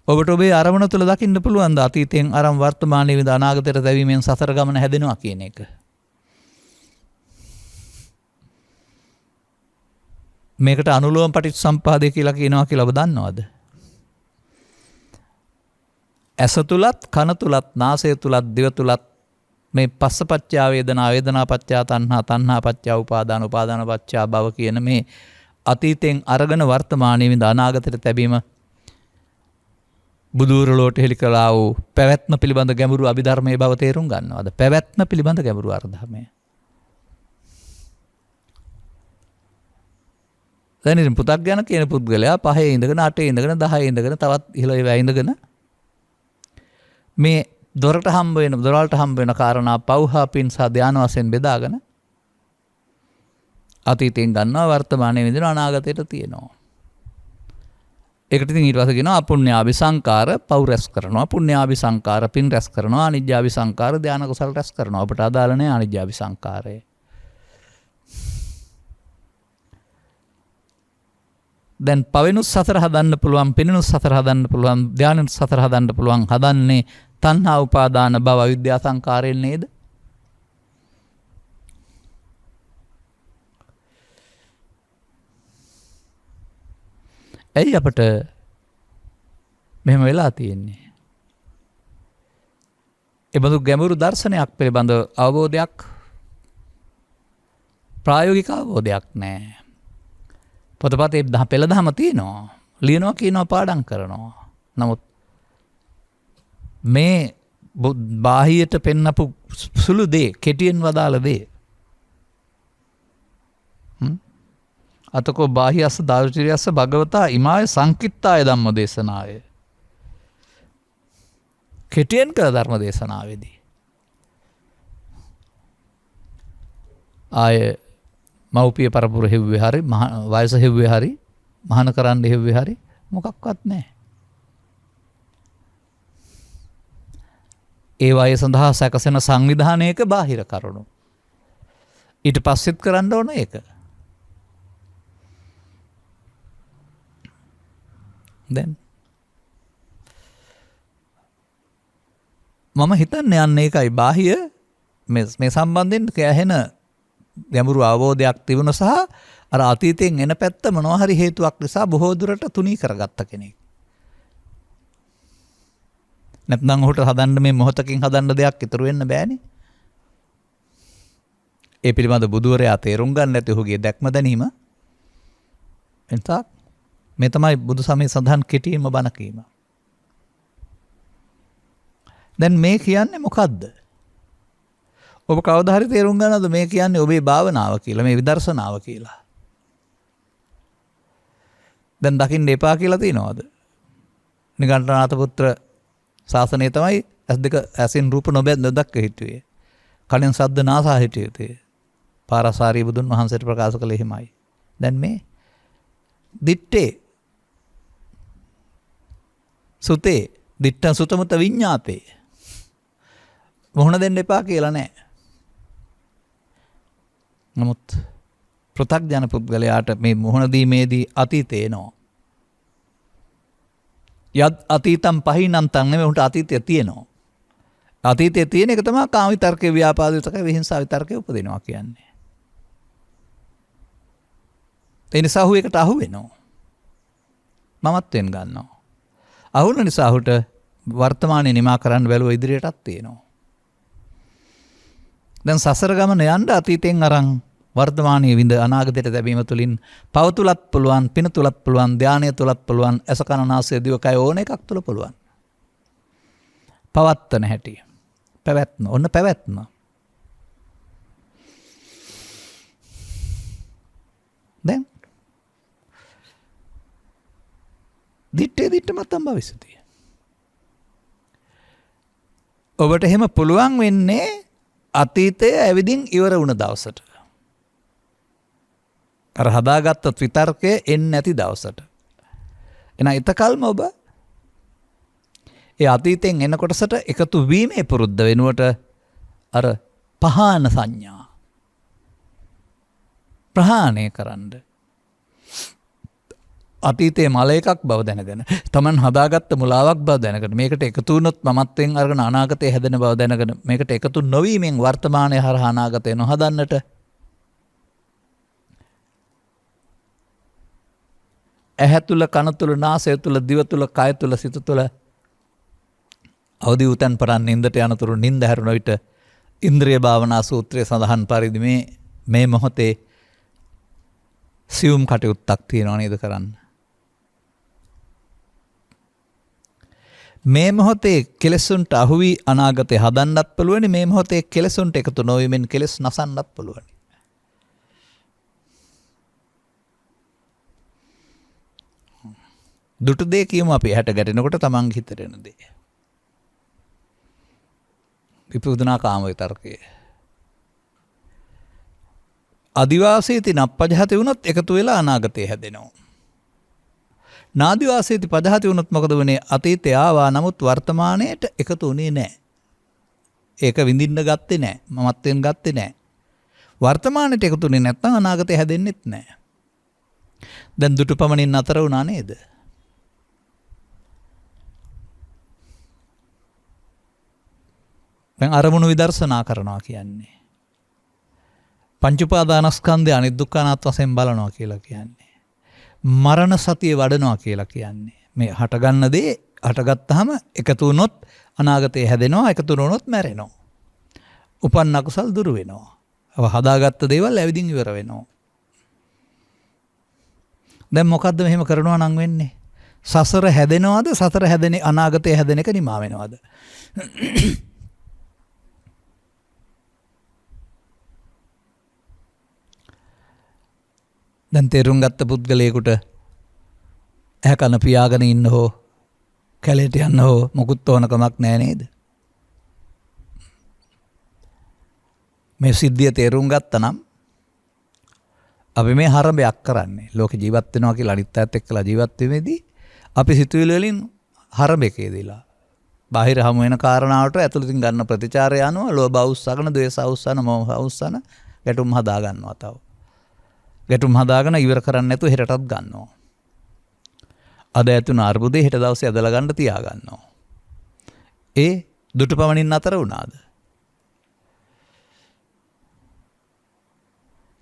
ඔබට ඔබේ අරමුණ තුළ දකින්න පුළුවන් ද අතීතයෙන් අරන් වර්තමානයේ විඳ අනාගතයට තැවීමෙන් සසර ගමන හැදෙනවා කියන එක? මේකට අනුලෝම පටිච්චසම්පාදය කියලා කියනවා කියලා ඔබ දන්නවද? ඇස තුලත්, කන තුලත්, නාසය තුලත්, දිව තුලත් මේ පස්සපච්චා වේදනා, වේදනාපච්චා තණ්හා, තණ්හාපච්චා උපාදාන, උපාදානපච්චා භව කියන මේ අතීතයෙන් අරගෙන වර්තමානයේ විඳ අනාගතයට තැබීම බුදුරලෝට හෙළි කළා වූ පැවැත්ම පිළිබඳ ගැඹුරු අභිධර්මයේ බව තේරුම් ගන්නවද? පැවැත්ම පිළිබඳ ගැඹුරු අර්ධමය. දැන් ඉතින් පුතග්ජන කියන පුද්ගලයා 5 ඉඳගෙන 8 ඉඳගෙන 10 ඉඳගෙන තවත් ඉහළ ඒවා ඉඳගෙන මේ දොරට හම්බ වෙන දොරවල්ට හම්බ වෙන කාරණා පව්හා පින් සහ ධාන වශයෙන් බෙදාගෙන අතීතයෙන් ගන්නවා, වර්තමානයේ විඳින, අනාගතයට තියෙනවා. ඒකට ඉතින් ඊට පස්සේ කියනවා අපුඤ්ඤාභි සංකාර පව් රැස් කරනවා, පුඤ්ඤාභි සංකාර පින් රැස් කරනවා, අනිජ්ජාභි සංකාර ධාන කුසල රැස් කරනවා. අපට අදාළ නැහැ අනිජ්ජාභි සංකාරය. දැන් පවෙනුත් සතර හදන්න පුළුවන්, පිනෙනුත් සතර හදන්න පුළුවන්, ධානෙනුත් සතර හදන්න පුළුවන්. හදන්නේ තණ්හා උපාදාන භව අවිද්‍යා සංකාරයෙන් නේද? ඇයි අපට මෙහෙම වෙලා තියෙන්නේ? ඒ බඳු ගැඹුරු දර්ශනයක් පිළිබඳ අවබෝධයක්, ප්‍රායෝගික අවබෝධයක් නැහැ. පොතපතේ පෙළ දහම තියෙනවා, ලියනවා, කියනවා, පාඩම් කරනවා. නමුත් මේ බාහියට පෙන්නපු සුළු දේ, කෙටියෙන් වදාළ දේ, අතකෝ බාහියස්ස දාරුචිරියස්ස භගවතා ඉමාය සංකිට්තාය ධම්ම දේශනාය. කෙටියෙන් කළ ධර්ම දේශනාවේදී ආය මව්පිය පරපුර හෙව්වේ හරි, වයස හෙව්වේ හරි, මහාන කරන්න හෙව්වේ හරි මොකක්වත් නැහැ. ඒ වය සඳහා සැකසෙන සංවිධානයක බාහිර කරුණු ඊට පස්සෙත් කරන්න ඕන ඒක. දැන් මම හිතන්නේ යන්නේ ඒකයි, බාහිය මේ සම්බන්ධයෙන් කැහෙන ගැඹුරු අවබෝධයක් තිබුණ සහ අර අතීතයෙන් එන පැත්ත මොනවා හරි හේතුවක් නිසා බොහෝ දුරට තුනී කරගත්ත කෙනෙක්. නැත්නම් ඔහුට හදන්න මේ මොහොතකින් හදන්න දෙයක් ඉතුරු වෙන්න බෑනේ. ඒ පිළිබඳ බුදුවරයා තේරුම් ගන්න නැති ඔහුගේ දැක්ම දැනීම. එතක් මේ තමයි බුදු සමයේ සඳහන් කෙටියෙන්ම බණ කීම. දැන් මේ කියන්නේ මොකද්ද? ඔබ කවදා හරි තේරුම් ගන්නවද මේ කියන්නේ ඔබේ භාවනාව කියලා, මේ විදර්ශනාව කියලා? දැන් දකින්න එපා කියලා තියනවද? නිගණ්ඨනාථ පුත්‍ර ශාසනය තමයි ඇසින් රූප නොදැක්ක හිටියේ. කනෙන් ශබ්ද නාසා හිටියේ. පාරාසාරී බුදුන් වහන්සේට ප්‍රකාශ කළේ එහෙමයි. දැන් මේ දිත්තේ සුතේ දිට්ඨ සුතමත විඤ්ඤාතේ මොහොන දෙන්න එපා කියලා නෑ. නමුත් පෘථග්ජන පුද්ගලයාට මේ මොහොන දීමේදී අතීතේ එනවා. යත් අතීතම් පහිනන් තන් නෙමෙයි උන්ට අතීතය තියෙනවා. අතීතයේ තියෙන එක තමයි කාම විතර්කේ, ව්‍යාපාද විතර්කේ, විහිංසාව විතර්කේ උපදිනවා කියන්නේ. ඒ නිසා ඔහු එකට අහු වෙනවා. මමත්වෙන් ගන්නවා. අහුන නිසා ඔහුට වර්තමානයේ නිමා කරන්න බැලුව ඉදිරියටත් තියෙනවා. දැන් සසර ගමන යන්න අතීතයෙන් අරන් වර්තමානයේ විඳ අනාගතයට දැබීම තුළින් පව තුලත් පුළුවන්, පින තුලත් පුළුවන්, ධානය තුලත් පුළුවන්, අස කන නාසය දිව කය ඕන එකක් තුල පුළුවන්. පවත්තන හැටි. පැවැත්ම. ඔන්න පැවැත්ම. දැන් දිත්තේ දිත්ත මතම් භවිෂති. ඔබට එහෙම පුළුවන් වෙන්නේ අතීතය ඇවිදින් ඉවර වුණ දවසට. අර හදාගත්ත විතර්කය එන්නේ නැති දවසට. එහෙනම් එතකල්ම ඔබ ඒ අතීතයෙන් එන කොටසට එකතු වීමේ පුරුද්ද වෙනුවට අර පහාන සංඥා ප්‍රහාණය කරන්න. අතීතයේ මල එකක් බව දැනගෙන, Taman හදාගත්ත මුලාවක් බව දැනගෙන, මේකට එකතු වුණොත් මමත්වෙන් අරගෙන අනාගතය හැදෙන බව දැනගෙන, මේකට එකතු නොවීමෙන් වර්තමානයේ හරහා අනාගතය නොහදන්නට ඇහැ තුල, කන තුල, නාසය තුල, දිව තුල, කය තුල, සිත තුල අවදි උතන් පරන් නින්දට යනතුරු නින්ද හැරුණ විට ඉන්ද්‍රිය භාවනා සූත්‍රයේ සඳහන් පරිදි මේ මොහොතේ සියුම් කටයුත්තක් තියෙනවා නේද කරන්න. මේ මොහොතේ කෙලෙසුන්ට අහු වී අනාගතේ හදන්නත් පුළුවනි. මේ මොහොතේ කෙලෙසුන්ට එකතු නොවීමෙන් කෙලෙස් නසන්නත් පුළුවනි. දුටු දේ කියමු අපි හැට ගැටෙනකොට තමන්ගේ හිතට එන දේ. විපුදුනා කාම විතර්කය. අදිවාසීති නප්පජහති වුණොත් එකතු වෙලා අනාගතේ හැදෙනවා. නාදිවාසීති පජහති වුණොත් මොකද වෙන්නේ? අතීතය ආවා නමුත් වර්තමානයේට එකතු වුණේ නැහැ. ඒක විඳින්න ගත්තේ නැහැ. මමත්වෙන් ගත්තේ නැහැ. වර්තමානයේට එකතු වුණේ නැත්නම් අනාගතේ හැදෙන්නෙත් නැහැ. දැන් දුටු පමණින් නතර වුණා නේද? දැන් අරමුණු විදර්ශනා කරනවා කියන්නේ පංච උපාදානස්කන්ධය අනිදුක්ඛ අනාත්ම වශයෙන් බලනවා කියලා කියන්නේ. මරණ සතිය වඩනවා කියලා කියන්නේ. මේ හටගන්න දේ හටගත්තාම එකතු වුණොත් අනාගතේ හැදෙනවා, එකතු නොවුනොත් මැරෙනවා. උපන්න අකුසල් දුරු වෙනවා. අව හදාගත්ත දේවල් ඇවිදින් ඉවර වෙනවා. දැන් මොකද්ද මෙහෙම කරනවා නම් වෙන්නේ? සසර හැදෙනවද? සසර හැදෙන්නේ අනාගතේ හැදෙන එක නිමා වෙනවද? දැන් තේරුම් ගත්ත පුද්ගලයෙකුට ඇහැ කන පියාගෙන ඉන්න හෝ කැලේට යන්න හෝ මොකුත් ඕන කමක් නැහැ නේද? මේ සිද්ධිය තේරුම් ගත්තා නම් අපි මේ හරඹයක් කරන්නේ ලෝක ජීවත් වෙනවා කියලා අනිත් අයත් එක්කලා ජීවත් වෙමේදී අපි සිතුවිලි වලින් හරඹකේ දීලා බාහිර හමු වෙන කාරණාවට ඇතුළතින් ගන්න ප්‍රතිචාරය අනුව ලෝභ අවුස්සගෙන, ද්වේෂ අවුස්සන, මෝහ අවුස්සන ගැටුම් හදා ගන්නවා තව. ගැටුම් හදාගෙන ඉවර කරන්නේ නැතුව හෙටටත් ගන්නවා. අද ඇතුණ අර්බුදේ හෙට දවසේ ඇදලා ගන්න තියා ගන්නවා. ඒ දුටු පමණින් නතර වුණාද?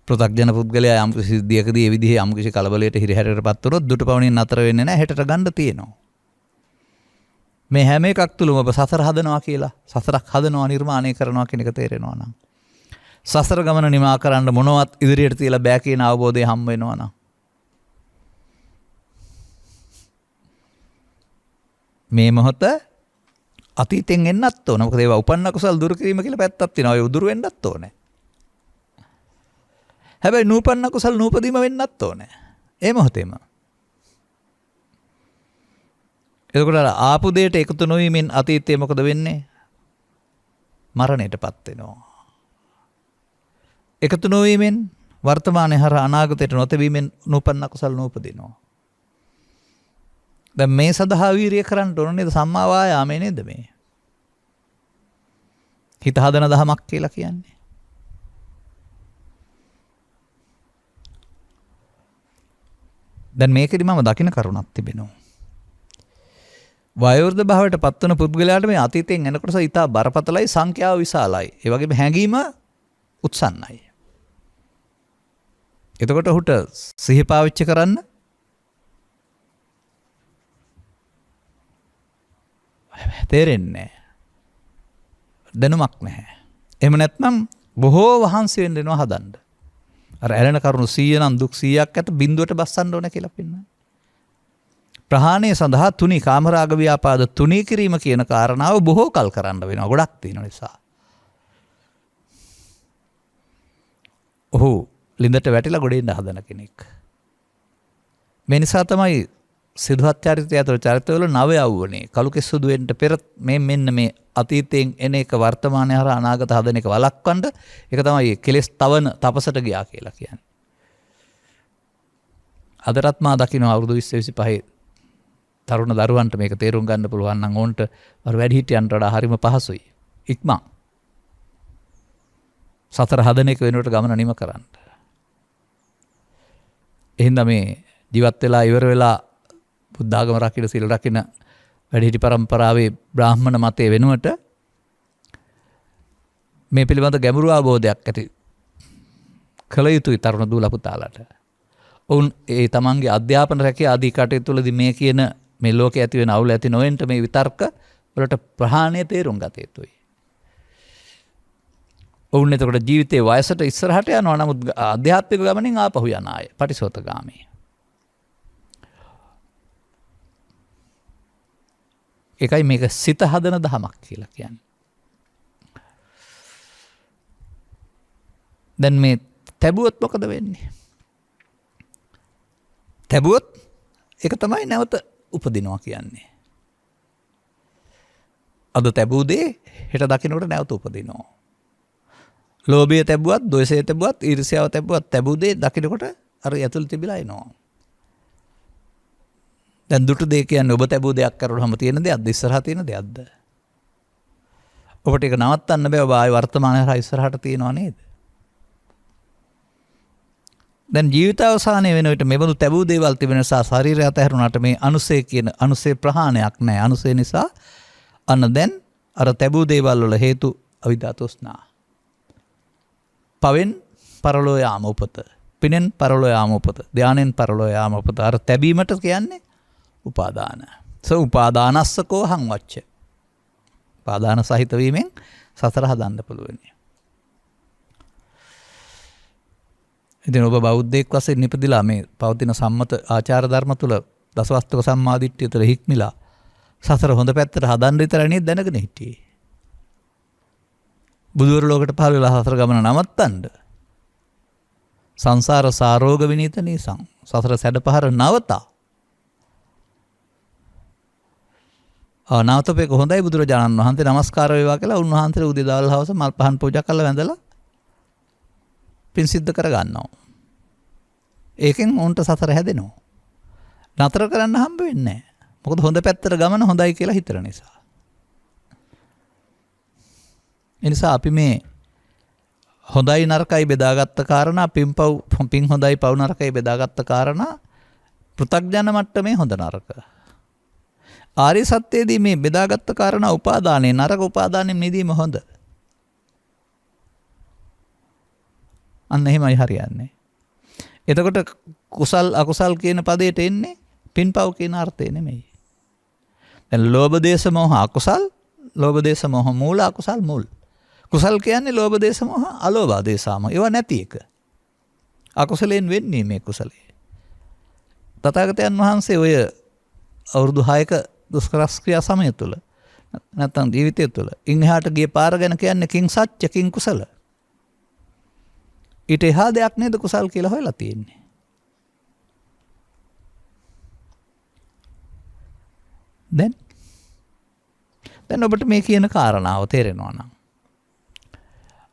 පෘථග්ජන පුද්ගලයා යම් කිසි සිද්ධියකදී ඒ විදිහේ යම් කිසි කලබලයට හිරිහැරයටපත් වුණොත් දුටු පමණින් නතර වෙන්නේ නැහැ. හෙටට ගන්න තියෙනවා. මේ හැම එකක් තුලම ඔබ සසර හදනවා කියලා, සසරක් හදනවා, නිර්මාණය කරනවා කියන එක තේරෙනවා නම් සසර ගමන නිමා කරන්න මොනවත් ඉදිරියට තියලා බෑ කියන අවබෝධය හම් වෙනවා නම් මේ මොහොත අතීතෙන් එන්නත් ඕන. මොකද ඒවා උපන්න කුසල් දුරු කිරීම කියලා පැත්තක් තියෙනවා. ඒ උදුරු වෙන්නත් ඕනේ. හැබැයි නූපන්න කුසල් නූපදීම වෙන්නත් ඕනේ. ඒ මොහොතේම. එතකොට ආපු දෙයට එකතු නොවීමෙන් අතීතයේ මොකද වෙන්නේ? මරණයටපත් වෙනවා. එකතු නොවීමෙන් වර්තමානයේ හරහා අනාගතයට නොතැවීමෙන් නූපන්න කුසල් නූපදිනවා. දැන් මේ සඳහා වීරිය කරන්න ඕන නේද? සම්මා වායාමයේ නේද මේ? හිත හදන දහමක් කියලා කියන්නේ. දැන් මේකෙදි මම දකින්න කරුණක් තිබෙනවා. වයෝවෘද්ධ භාවයට පත්වන පුද්ගලයාට මේ අතීතයෙන් එන කොටස ඉතා බරපතලයි, සංඛ්‍යාව විශාලයි. ඒ වගේම හැඟීම උත්සන්නයි. එතකොට ඔහුට සිහිය පාවිච්චි කරන්න තේරෙන්නේ දැනුමක් නැහැ. එහෙම නැත්නම් බොහෝ වහන්සි වෙන්න දෙනවා හදන්න. අර ඇලෙන කරුණු 100 නම් දුක් 100ක් ඇත බිඳුවට බස්සන්න ඕන කියලා පින්න. ප්‍රහාණය සඳහා තුනී කාමරාග ව්‍යාපාද තුනී කිරීම කියන කාරණාව බොහෝ කල් කරන්න වෙනවා. ගොඩක් තියෙන නිසා. ඔහු ලිඳට වැටිලා ගොඩ එන්න හදන කෙනෙක්. මේ නිසා තමයි සිදුහත් චරිතය ඇතුළු චරිතවල නව යවුවනේ කලු කෙස්සුදු වෙන්න පෙර මේ මෙන්න මේ අතීතයෙන් එන එක වර්තමානයේ හරහා අනාගත හදන එක වළක්වන්න ඒක තමයි කෙලෙස් තවන තපසට ගියා කියලා කියන්නේ. අදටත් මා දකින්න අවුරුදු 20 25 තරුණ දරුවන්ට මේක තේරුම් ගන්න පුළුවන් නම් ඕන්ට අර වැඩිහිටියන්ට වඩා හරිම පහසුයි. ඉක්මන්. සතර හදන එක වෙනුවට ගමන නිම කරන්න. එහෙනම් මේ ජීවත් වෙලා ඉවර වෙලා බුද්ධාගම රකින්න සීල රකින්න වැඩිහිටි පරම්පරාවේ බ්‍රාහ්මණ මතයේ වෙනුවට මේ පිළිබඳ ගැඹුරු අවබෝධයක් ඇති කළ යුතුයි තරුණ දූ ලපුතාලට. ඔවුන් ඒ තමන්ගේ අධ්‍යාපන රැකියා ආදී කටයුතු වලදී මේ කියන මේ ලෝකයේ ඇති වෙන අවුල ඇති නොවෙන්න මේ විතර්ක වලට ප්‍රහාණය තේරුම් ගත යුතුයි. ඔවුන් එතකොට ජීවිතයේ වයසට ඉස්සරහට යනවා නමුත් ආධ්‍යාත්මික ගමනින් ආපහු යන අය පටිසෝතගාමී. ඒකයි මේක සිත හදන දහමක් කියලා කියන්නේ. දැන් මේ තැබුවොත් මොකද වෙන්නේ? තැබුවොත් ඒක තමයි නැවත උපදිනවා කියන්නේ. අද තැබූ දේ හෙට දකින්නකොට නැවත උපදිනවා. ලෝභය තැබුවත්, ද්වේෂය තැබුවත්, ඊර්ෂ්‍යාව තැබුවත් තැබූ දේ දකින්නකොට අර ඇතුළ තිබිලා එනවා. දැන් දුටු දේ කියන්නේ ඔබ තැබූ දෙයක් කරවලම තියෙන දෙයක්ද ඉස්සරහා තියෙන දෙයක්ද? ඔබට ඒක නවත්තන්න බෑ. ඔබ ආයි වර්තමානයේ හරහා ඉස්සරහට තියනවා නේද? දැන් ජීවිතාවසානයේ වෙන විට මෙබඳු තැබූ දේවල් තිබෙන නිසා ශරීරය අතහැරුණාට මේ අනුසය කියන අනුසය ප්‍රහාණයක් නැහැ. අනුසය නිසා අන්න දැන් අර තැබූ දේවල් වල හේතු අවිද්‍යාතෘෂ්ණා. පවෙන් පරලෝ යාම උපත. පිනෙන් පරලෝ යාම උපත. ධානයෙන් පරලෝ යාම උපත. අර තැබීමට කියන්නේ උපාදාන. උපාදානස්සකෝ හං වච්ච. උපාදාන සහිත වීමෙන් සතර හදන්න පුළුවන්. ඉතින් ඔබ බෞද්ධයෙක් වශයෙන් නිපදිලා මේ පවතින සම්මත ආචාර ධර්ම තුල දසවස්තුක සම්මාදිට්ඨිය තුල හික්මිලා සතර හොඳ පැත්තට හදන්න විතරයි නේද දැනගෙන හිටියේ. බුදුවර ලෝකයට පහළ වෙලා සතර ගමන නවත්තන්න. සංසාර සාරෝග විනීත නිසං සතර සැඩපහර නවතා. නවතපේක හොඳයි බුදුරජාණන් වහන්සේ නමස්කාර වේවා කියලා උන්වහන්සේට උදේ දවල් හවස මල් පහන් පූජා කරලා වැඳලා පින් සිද්ධ කර ගන්නවා. ඒකෙන් උන්ට සතර හැදෙනවා. නතර කරන්න හම්බ වෙන්නේ නැහැ. මොකද හොඳ පැත්තට ගමන හොඳයි කියලා හිතන නිසා. ඒ නිසා අපි මේ හොඳයි නරකයි බෙදාගත්ත කාරණා පින් හොඳයි පව් නරකයි බෙදාගත්ත කාරණා පෘථග්ජන මට්ටමේ හොඳ නරක. ආර්ය සත්‍යයේදී මේ බෙදාගත්ත කාරණා උපාදානයේ නරක උපාදානයෙන් මිදීම හොඳ. අන්න එහෙමයි හරියන්නේ. එතකොට කුසල් අකුසල් කියන පදයට එන්නේ පින්පව් කියන අර්ථය නෙමෙයි. දැන් ලෝභ දේශ මොහ අකුසල්, ලෝභ දේශ මොහ මූල අකුසල් මුල්. කුසල් කියන්නේ ලෝභ දේශ මොහ අලෝභ දේශාම. ඒවා නැති එක. අකුසලයෙන් වෙන්නේ මේ කුසලයේ. තථාගතයන් වහන්සේ ඔය අවුරුදු 6ක දුෂ්කරක්‍රියා සමය තුළ නැත්නම් ජීවිතය තුළ ඉන් එහාට ගිය පාර ගැන කියන්නේ කිං සත්‍ය කිං කුසල. ඊට එහා දෙයක් නේද කුසල් කියලා හොයලා තියෙන්නේ. දැන් ඔබට මේ කියන කාරණාව තේරෙනවා නම්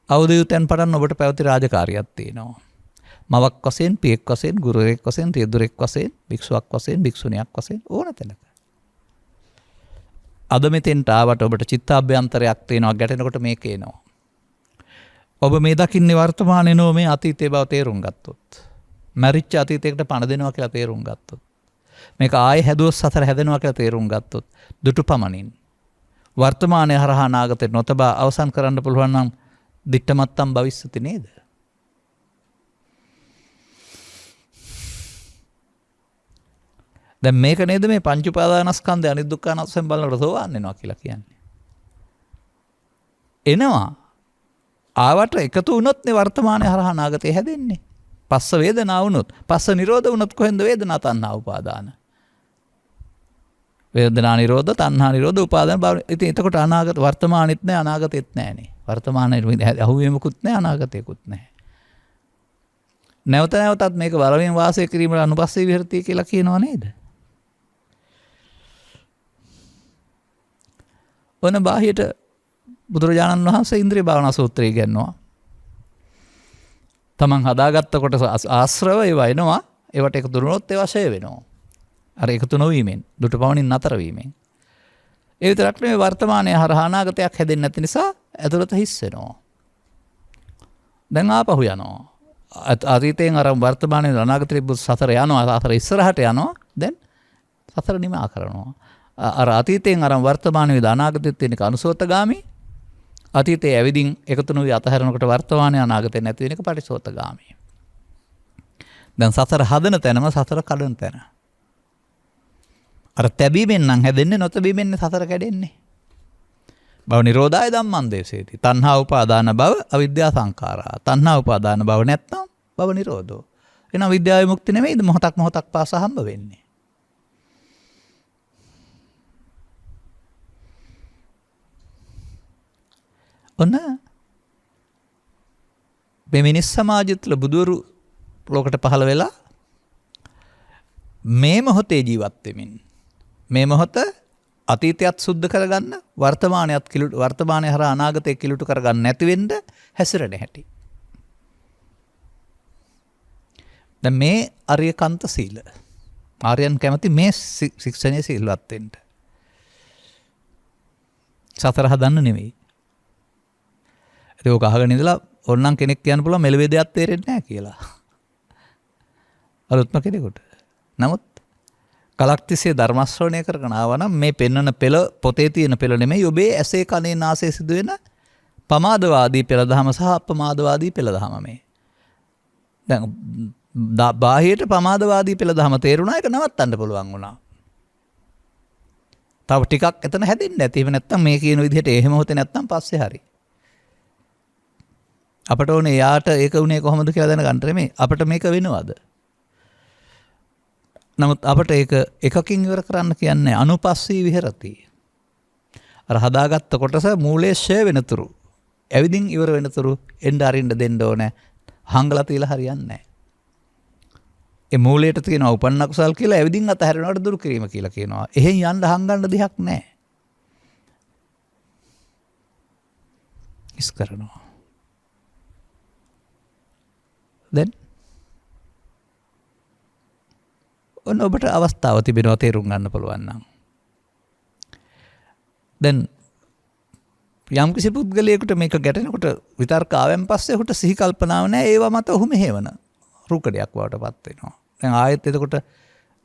අවුරුදුෙන් පටන් ඔබට පැවති රාජකාරියක් තියෙනවා. මවක් වශයෙන්, පියෙක් වශයෙන්, ගුරුවරයෙක් වශයෙන්, රියදුරෙක් වශයෙන්, භික්ෂුවක් වශයෙන්, භික්ෂුණියක් වශයෙන් ඕන තැනක. අද මෙතෙන්ට ආවට ඔබට චිත්තාභ්‍යන්තරයක් තියෙනවා ගැටෙනකොට මේක එනවා. ඔබ මේ දකින්නේ වර්තමානයේ නෝ මේ අතීතයේ බව තේරුම් ගත්තොත්. මරිච්ච අතීතයකට පණ දෙනවා කියලා තේරුම් ගත්තොත්. මේක ආයේ හැදුවොත් සතර හැදෙනවා කියලා තේරුම් ගත්තොත් දුටු පමණින් වර්තමානයේ හරහා අනාගතේ නොතබා අවසන් කරන්න පුළුවන් නම් දිට්ඨමත්තම් භවිස්සති නේද? දැන් මේක නේද මේ පංච උපාදානස්කන්ධය අනිදුක්ඛානස්සෙන් බලනකොට සෝවාන් වෙනවා කියලා කියන්නේ. එනවා ආවට එකතු වුණොත් නේ වර්තමානයේ හරහා අනාගතේ හැදෙන්නේ. පස්ස වේදනා වුණොත්, පස්ස නිරෝධ වුණොත් කොහෙන්ද වේදනා තණ්හා උපාදාන? වේදනා නිරෝධ, තණ්හා නිරෝධ, උපාදාන භව. ඉතින් එතකොට අනාගත වර්තමානෙත් නැහැ අනාගතෙත් නැහැනේ. වර්තමානයේ අහුවීමකුත් නැහැ අනාගතයකුත් නැහැ. නැවත නැවතත් මේක බලමින් වාසය කිරීමට අනුපස්සී විහෙරති කියලා කියනවා නේද? ඔන්න බාහියට බුදුරජාණන් වහන්සේ ඉන්ද්‍රිය භාවනා සූත්‍රය ඉගෙනනවා. තමන් හදාගත්ත කොටස ආශ්‍රව ඒවා එනවා. ඒවට එකතු වුණොත් ඒවා ෂය වෙනවා. අර එකතු නොවීමෙන්, දුටු පමණින් නතර වීමෙන්. ඒ විතරක් නෙවෙයි වර්තමානයේ හරහා අනාගතයක් හැදෙන්නේ නැති නිසා ඇතුළත හිස් වෙනවා. දැන් ආපහු යනවා. අතීතයෙන් අර වර්තමානයේ අනාගතේ බුත් සතර යනවා. සතර ඉස්සරහට යනවා. දැන් සතර නිමා කරනවා. අර අතීතයෙන් අර වර්තමානයේ අනාගතෙත් තියෙන අනුසෝතගාමි. අතීතයේ ඇවිදින් එකතු නොවි අතහැරනකොට වර්තමානයේ අනාගතේ නැති වෙන එක පටිසෝතගාමි. දැන් සතර හදන තැනම සතර කඩන තැන. අර තැබීමෙන් නම් හැදෙන්නේ නොතැබීමෙන් සතර කැඩෙන්නේ. භව නිරෝධාය ධම්මං දේශේති. තණ්හා උපාදාන භව අවිද්‍යා සංඛාරා. තණ්හා උපාදාන භව නැත්නම් භව නිරෝධෝ. එහෙනම් විද්‍යාවේ මුක්ති නෙමෙයිද මොහොතක් මොහොතක් පාසා හම්බ වෙන්නේ. ඔන්න මේ මිනිස් සමාජය තුළ බුදුවරු ලෝකට පහළ වෙලා මේ මොහොතේ ජීවත් වෙමින් මේ මොහොත අතීතයත් සුද්ධ කරගන්න වර්තමානයේ හරහා අනාගතය කිලුට කරගන්න නැති වෙන්න හැසිරෙන හැටි. දැන් මේ අරියකන්ත සීල. ආර්යයන් කැමති මේ ශික්ෂණයේ සීලවත් වෙන්න. සතර හදන්න නෙවෙයි. ඒක අහගෙන ඉඳලා ඕනනම් කෙනෙක් කියන්න පුළුවන් මෙලෙවේ දෙයක් තේරෙන්නේ නැහැ කියලා. අලුත්ම කෙනෙකුට. නමුත් කලක් තිස්සේ ධර්ම ශ්‍රවණය කරගෙන ආවා නම් මේ පෙන්වන පෙළ පොතේ තියෙන පෙළ නෙමෙයි ඔබේ ඇසේ කනේ නාසයේ සිදුවෙන පමාදවාදී පෙළ දහම සහ අපමාදවාදී පෙළ දහම මේ. දැන් බාහිරට පමාදවාදී පෙළ දහම තේරුණා ඒක නවත්තන්න පුළුවන් වුණා. තව ටිකක් එතන හැදෙන්නේ නැති. එහෙම නැත්නම් මේ කියන විදිහට එහෙම හොතේ නැත්නම් පස්සේ හරි. අපට ඕනේ යාට ඒක උනේ කොහොමද කියලා දැනගන්න නෙමෙයි අපිට මේක වෙනවද? නමුත් අපට ඒක එකකින් ඉවර කරන්න කියන්නේ අනුපස්සී විහෙරති. අර හදාගත්ත කොටස මූලයේ ෂය වෙනතුරු ඇවිදින් ඉවර වෙනතුරු එන්න අරින්න දෙන්න ඕනේ. හංගලා තියලා හරියන්නේ නැහැ. ඒ මූලයට තියෙන උපන්න කුසල් කියලා ඇවිදින් අතහැරෙනවට දුරු කිරීම කියලා කියනවා. එහෙන් යන්න හංගන්න දෙයක් නැහැ. ඉස් කරනවා. දැන් ඔන්න ඔබට අවස්ථාව තිබෙනවා තේරුම් ගන්න පුළුවන් නම්. දැන් යම් කිසි පුද්ගලයෙකුට මේක ගැටෙනකොට විතර්ක ආවෙන් පස්සේ ඔහුට සිහි කල්පනාව නැහැ. ඒවා මත ඔහු මෙහෙවන රුකඩයක් වඩටපත් වෙනවා. දැන් ආයෙත් එතකොට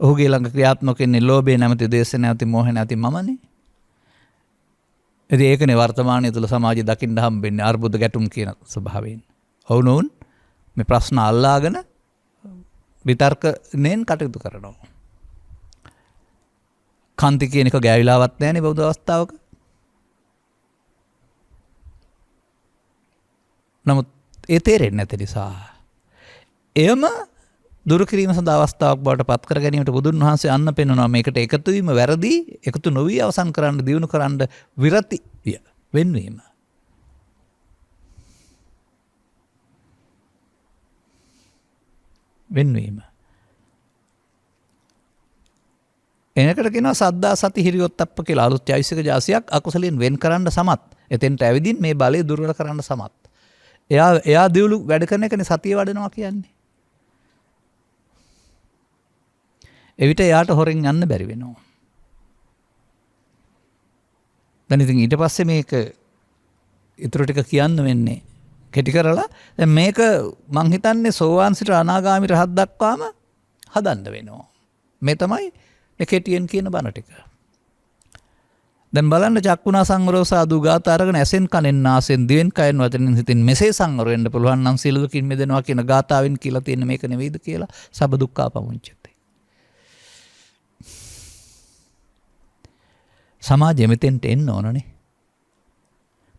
ඔහුගේ ළඟ ක්‍රියාත්මක වෙන්නේ ලෝභය නැමැති, ද්වේෂය නැමැති, මෝහය නැමැති මමනේ. ඉතින් ඒකනේ වර්තමානයේ තුල සමාජය දකින්න හම්බෙන්නේ අර්බුද ගැටුම් කියන ස්වභාවයෙන්. ඔවුනොවුන් මේ ප්‍රශ්න අල්ලාගෙන විතර්කයෙන් කටයුතු කරනවා. කාන්ති කියන එක ගෑවිලාවත් නැහැනේ බෞද්ධ අවස්ථාවක. නමුත් ඒ තේරෙන්නේ නැති නිසා එයම දුරු කිරීම සඳහා අවස්ථාවක් බවට පත් කර ගැනීමට බුදුන් වහන්සේ අන්න පෙන්වනවා. මේකට එකතු වීම වැරදි, එකතු නොවි අවසන් කරන්න, දියුණු කරන්න විරති වෙන්වීම. වෙන්වීම. එනකට කියනවා සද්දා සති හිරියොත්ප්ප කියලා අලුත් චෛසික ජාසියක් අකුසලයෙන් වෙන් කරන්න සමත්. එතෙන්ට ඇවිදින් මේ බලය දුර්වල කරන්න සමත්. එයා දියුණු වැඩ කරන එකනේ සතිය වඩනවා කියන්නේ. එවිට එයාට හොරෙන් යන්න බැරි වෙනවා. දැන් ඉතින් ඊට පස්සේ මේක ඊටු ටික කියන්න වෙන්නේ කෙටි කරලා දැන් මේක මං හිතන්නේ සෝවාන් සිට අනාගාමී රහත් දක්වාම හදන්න වෙනවා. මේ තමයි මේ කෙටියෙන් කියන බණ ටික. දැන් බලන්න චක්කුණා සංවරව සාදු ගාථා අරගෙන ඇසෙන් කනෙන් නාසෙන් දිවෙන් කයෙන් වචනෙන් හිතින් මෙසේ සංවර වෙන්න පුළුවන් නම් සියලු දුකින් මිදෙනවා කියන ගාථාවෙන් කියලා තියෙන මේක නෙවෙයිද කියලා සබ දුක්ඛා පමුංචති. සමාජෙ මෙතෙන්ට එන්න ඕනනේ.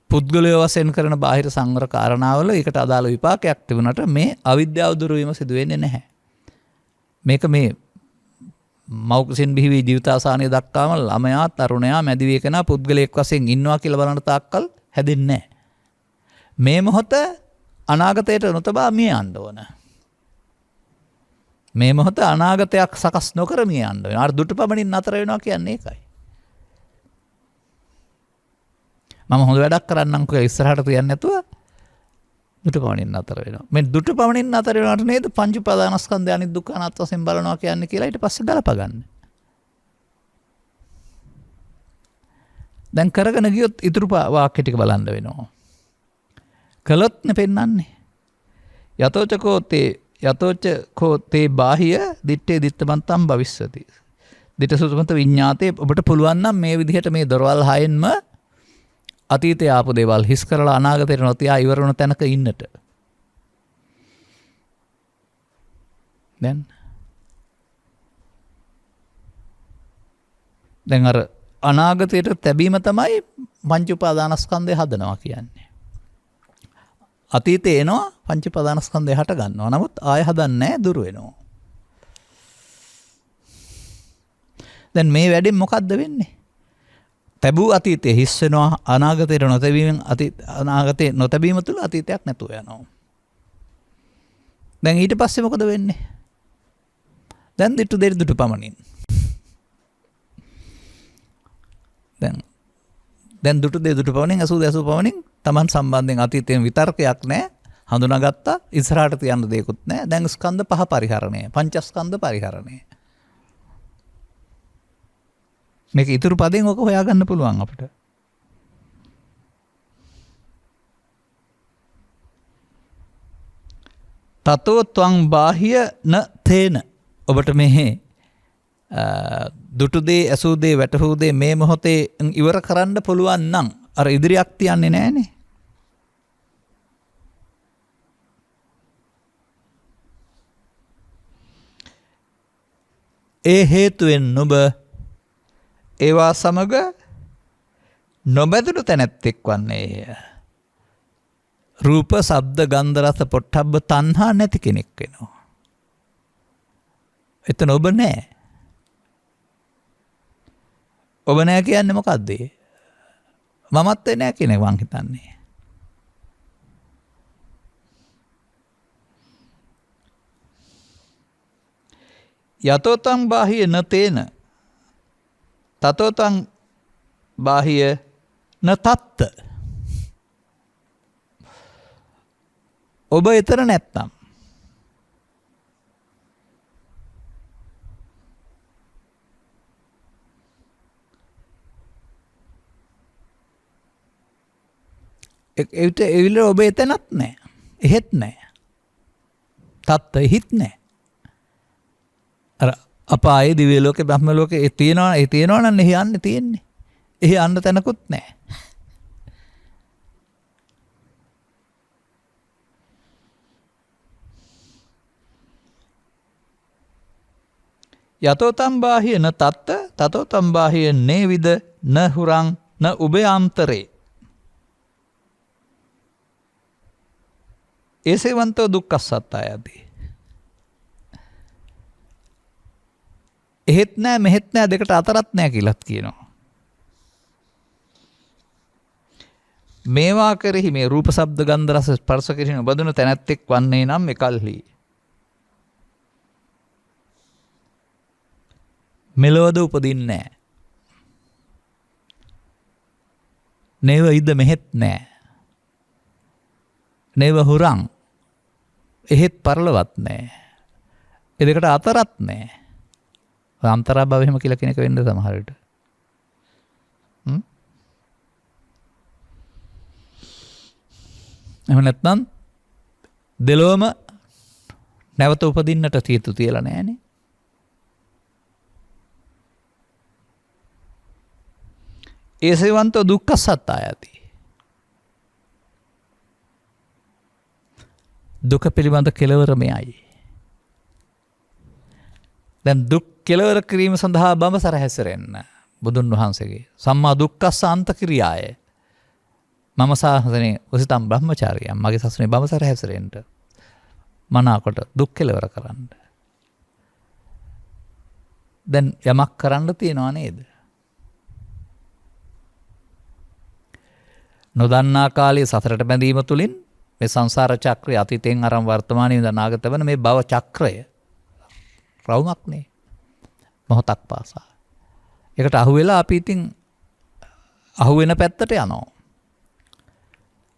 පුද්ගලයෝ වශයෙන් කරන බාහිර සංවර කාරණාවල ඒකට අදාළ විපාකයක් තිබුණාට මේ අවිද්‍යාව දුරු වීම සිදු වෙන්නේ නැහැ. මේක මේ මෞකසින් බිහිවී ජීවිතාසානය දක්වාම ළමයා තරුණයා මැදිවී කෙනා පුද්ගලයෙක් වශයෙන් ඉන්නවා කියලා බලන තාක්කල් හැදෙන්නේ නැහැ. මේ මොහොත අනාගතයට නොතබා මිය යන්න ඕන. මේ මොහොත අනාගතයක් සකස් නොකර මිය යන්න ඕන. අර දුටු පමණින් නතර වෙනවා කියන්නේ ඒකයි. මම හොඳ වැඩක් කරන්නම් කියලා ඉස්සරහට තියන්නේ නැතුව දුටු පමණින් නතර වෙනවා. මේ දුටු පමණින් නතර වෙනාට නේද පංච උපාදානස්කන්ධය අනිත් දුක්ඛ අනාත්ම වශයෙන් බලනවා කියන්නේ කියලා ඊට පස්සේ ගලප ගන්න. දැන් කරගෙන ගියොත් ඉතුරු වාක්‍ය ටික බලන්න වෙනවා. කළොත් නේ පෙන්වන්නේ. යතෝචකෝ තේ බාහිය දිත්තේ දිත්තමන්තම් භවිස්සති. දිටසුතුමත විඤ්ඤාතේ ඔබට පුළුවන් නම් මේ විදිහට මේ දොරවල් හයෙන්ම අතීතයේ ආපු දේවල් හිස් කරලා අනාගතයට නොතියා ඉවර වුණ තැනක ඉන්නට. දැන් අර අනාගතයට තැබීම තමයි පංච උපාදානස්කන්ධය හදනවා කියන්නේ. අතීතේ එනවා පංච උපාදානස්කන්ධය හට ගන්නවා. නමුත් ආය හදන්නේ නැහැ, දුර වෙනවා. දැන් මේ වැඩෙන් මොකද්ද වෙන්නේ? තැබූ අතීතය හිස් වෙනවා, අනාගතයට නොතැබීමෙන් අනාගතේ නොතැබීම තුළ අතීතයක් නැතුව යනවා. දැන් ඊට පස්සේ මොකද වෙන්නේ? දැන් දිට්ටු දෙරි දුටු පමණින්. දැන් දුටු දෙරි දුටු පමණින් අසු දසු පමණින් Taman සම්බන්ධයෙන් අතීතයෙන් විතර්කයක් නැහැ. හඳුනාගත්තා, ඉස්සරහට තියන්න දෙයක්වත් නැහැ. දැන් ස්කන්ධ පහ පරිහරණය, පංචස්කන්ධ පරිහරණය. මේක ඉතුරු පදයෙන් ඔක හොයාගන්න පුළුවන් අපිට. තතෝ ත්වං බාහිය න තේන. ඔබට මෙහි දුටු දේ, ඇසූ දේ, වැටහූ දේ මේ මොහොතේ ඉවර කරන්න පුළුවන් නම් අර ඉදිරියක් තියන්නේ නැහනේ. ඒ හේතුවෙන් නුඹ ඒවා සමග නොබැඳුණු තැනැත්තෙක් වන්නේය. රූප, ශබ්ද, ගන්ධ, රස, පොට්ටබ්බ තණ්හා නැති කෙනෙක් වෙනවා. එතන ඔබ නැහැ. ඔබ නැහැ කියන්නේ මොකද්ද? මමත් නැහැ කියන එක මං හිතන්නේ. යතෝතං බාහිය නතේන තතෝතං බාහිය නතත්ත. ඔබ එතන නැත්තම් එවිට ඔබ එතනත් නැහැ. එහෙත් නැහැ. තත්ත එහෙත් නැහැ. අර අපායේ දිව්‍ය ලෝකේ බ්‍රහ්ම ලෝකේ ඒ තියෙනවා නම් එහි යන්න තියෙන්නේ. එහි යන්න තැනකුත් නැහැ. යතෝ තම් බාහිය න තත්ත තතෝ තම් බාහිය නේවිද න හුරං න උභයාන්තරේ. ඒසේවන්තෝ දුක්ඛස්සත්තායති. එහෙත් නැහැ මෙහෙත් නැහැ දෙකට අතරත් නැහැ කියලාත් කියනවා. මේවා කෙරෙහි මේ රූප ශබ්ද ගන්ධ රස ස්පර්ශ කෙරෙහි බඳුන තැනැත්තෙක් වන්නේ නම් එකල්හි මෙලොවද උපදින්නේ නැහැ. නේව ඉද මෙහෙත් නැහැ. නේව හුරං එහෙත් පරලවත් නැහැ. ඒ දෙකට අතරත් නැහැ. අන්තරා භව එහෙම කියලා කෙනෙක් වෙන්න සමහර විට. එහෙම නැත්නම් දෙලොවම නැවත උපදින්නට හේතු තියලා නැහනේ. ඒසේවන්තෝ දුක්ඛසත්තායති. දුක පිළිබඳ කෙලවර මෙයයි. දැන් දුක් කෙලවර කිරීම සඳහා බඹසර හැසිරෙන්න බුදුන් වහන්සේගේ සම්මා දුක්ඛස්ස අන්ත ක්‍රියාය. මම සාසනේ උසිතම් බ්‍රහ්මචාරියම් මගේ සසනේ බඹසර හැසිරෙන්න මනාකොට දුක් කෙලවර කරන්න. දැන් යමක් කරන්න තියනවා නේද? නොදන්නා කාලයේ සසරට බැඳීම තුලින් මේ සංසාර චක්‍රය අතීතයෙන් අරන් වර්තමානයේ ඉඳන් අනාගත වෙන මේ භව චක්‍රය රවුමක්නේ මොහොතක් පාසා. ඒකට අහු වෙලා අපි ඉතින් අහු වෙන පැත්තට යනවා.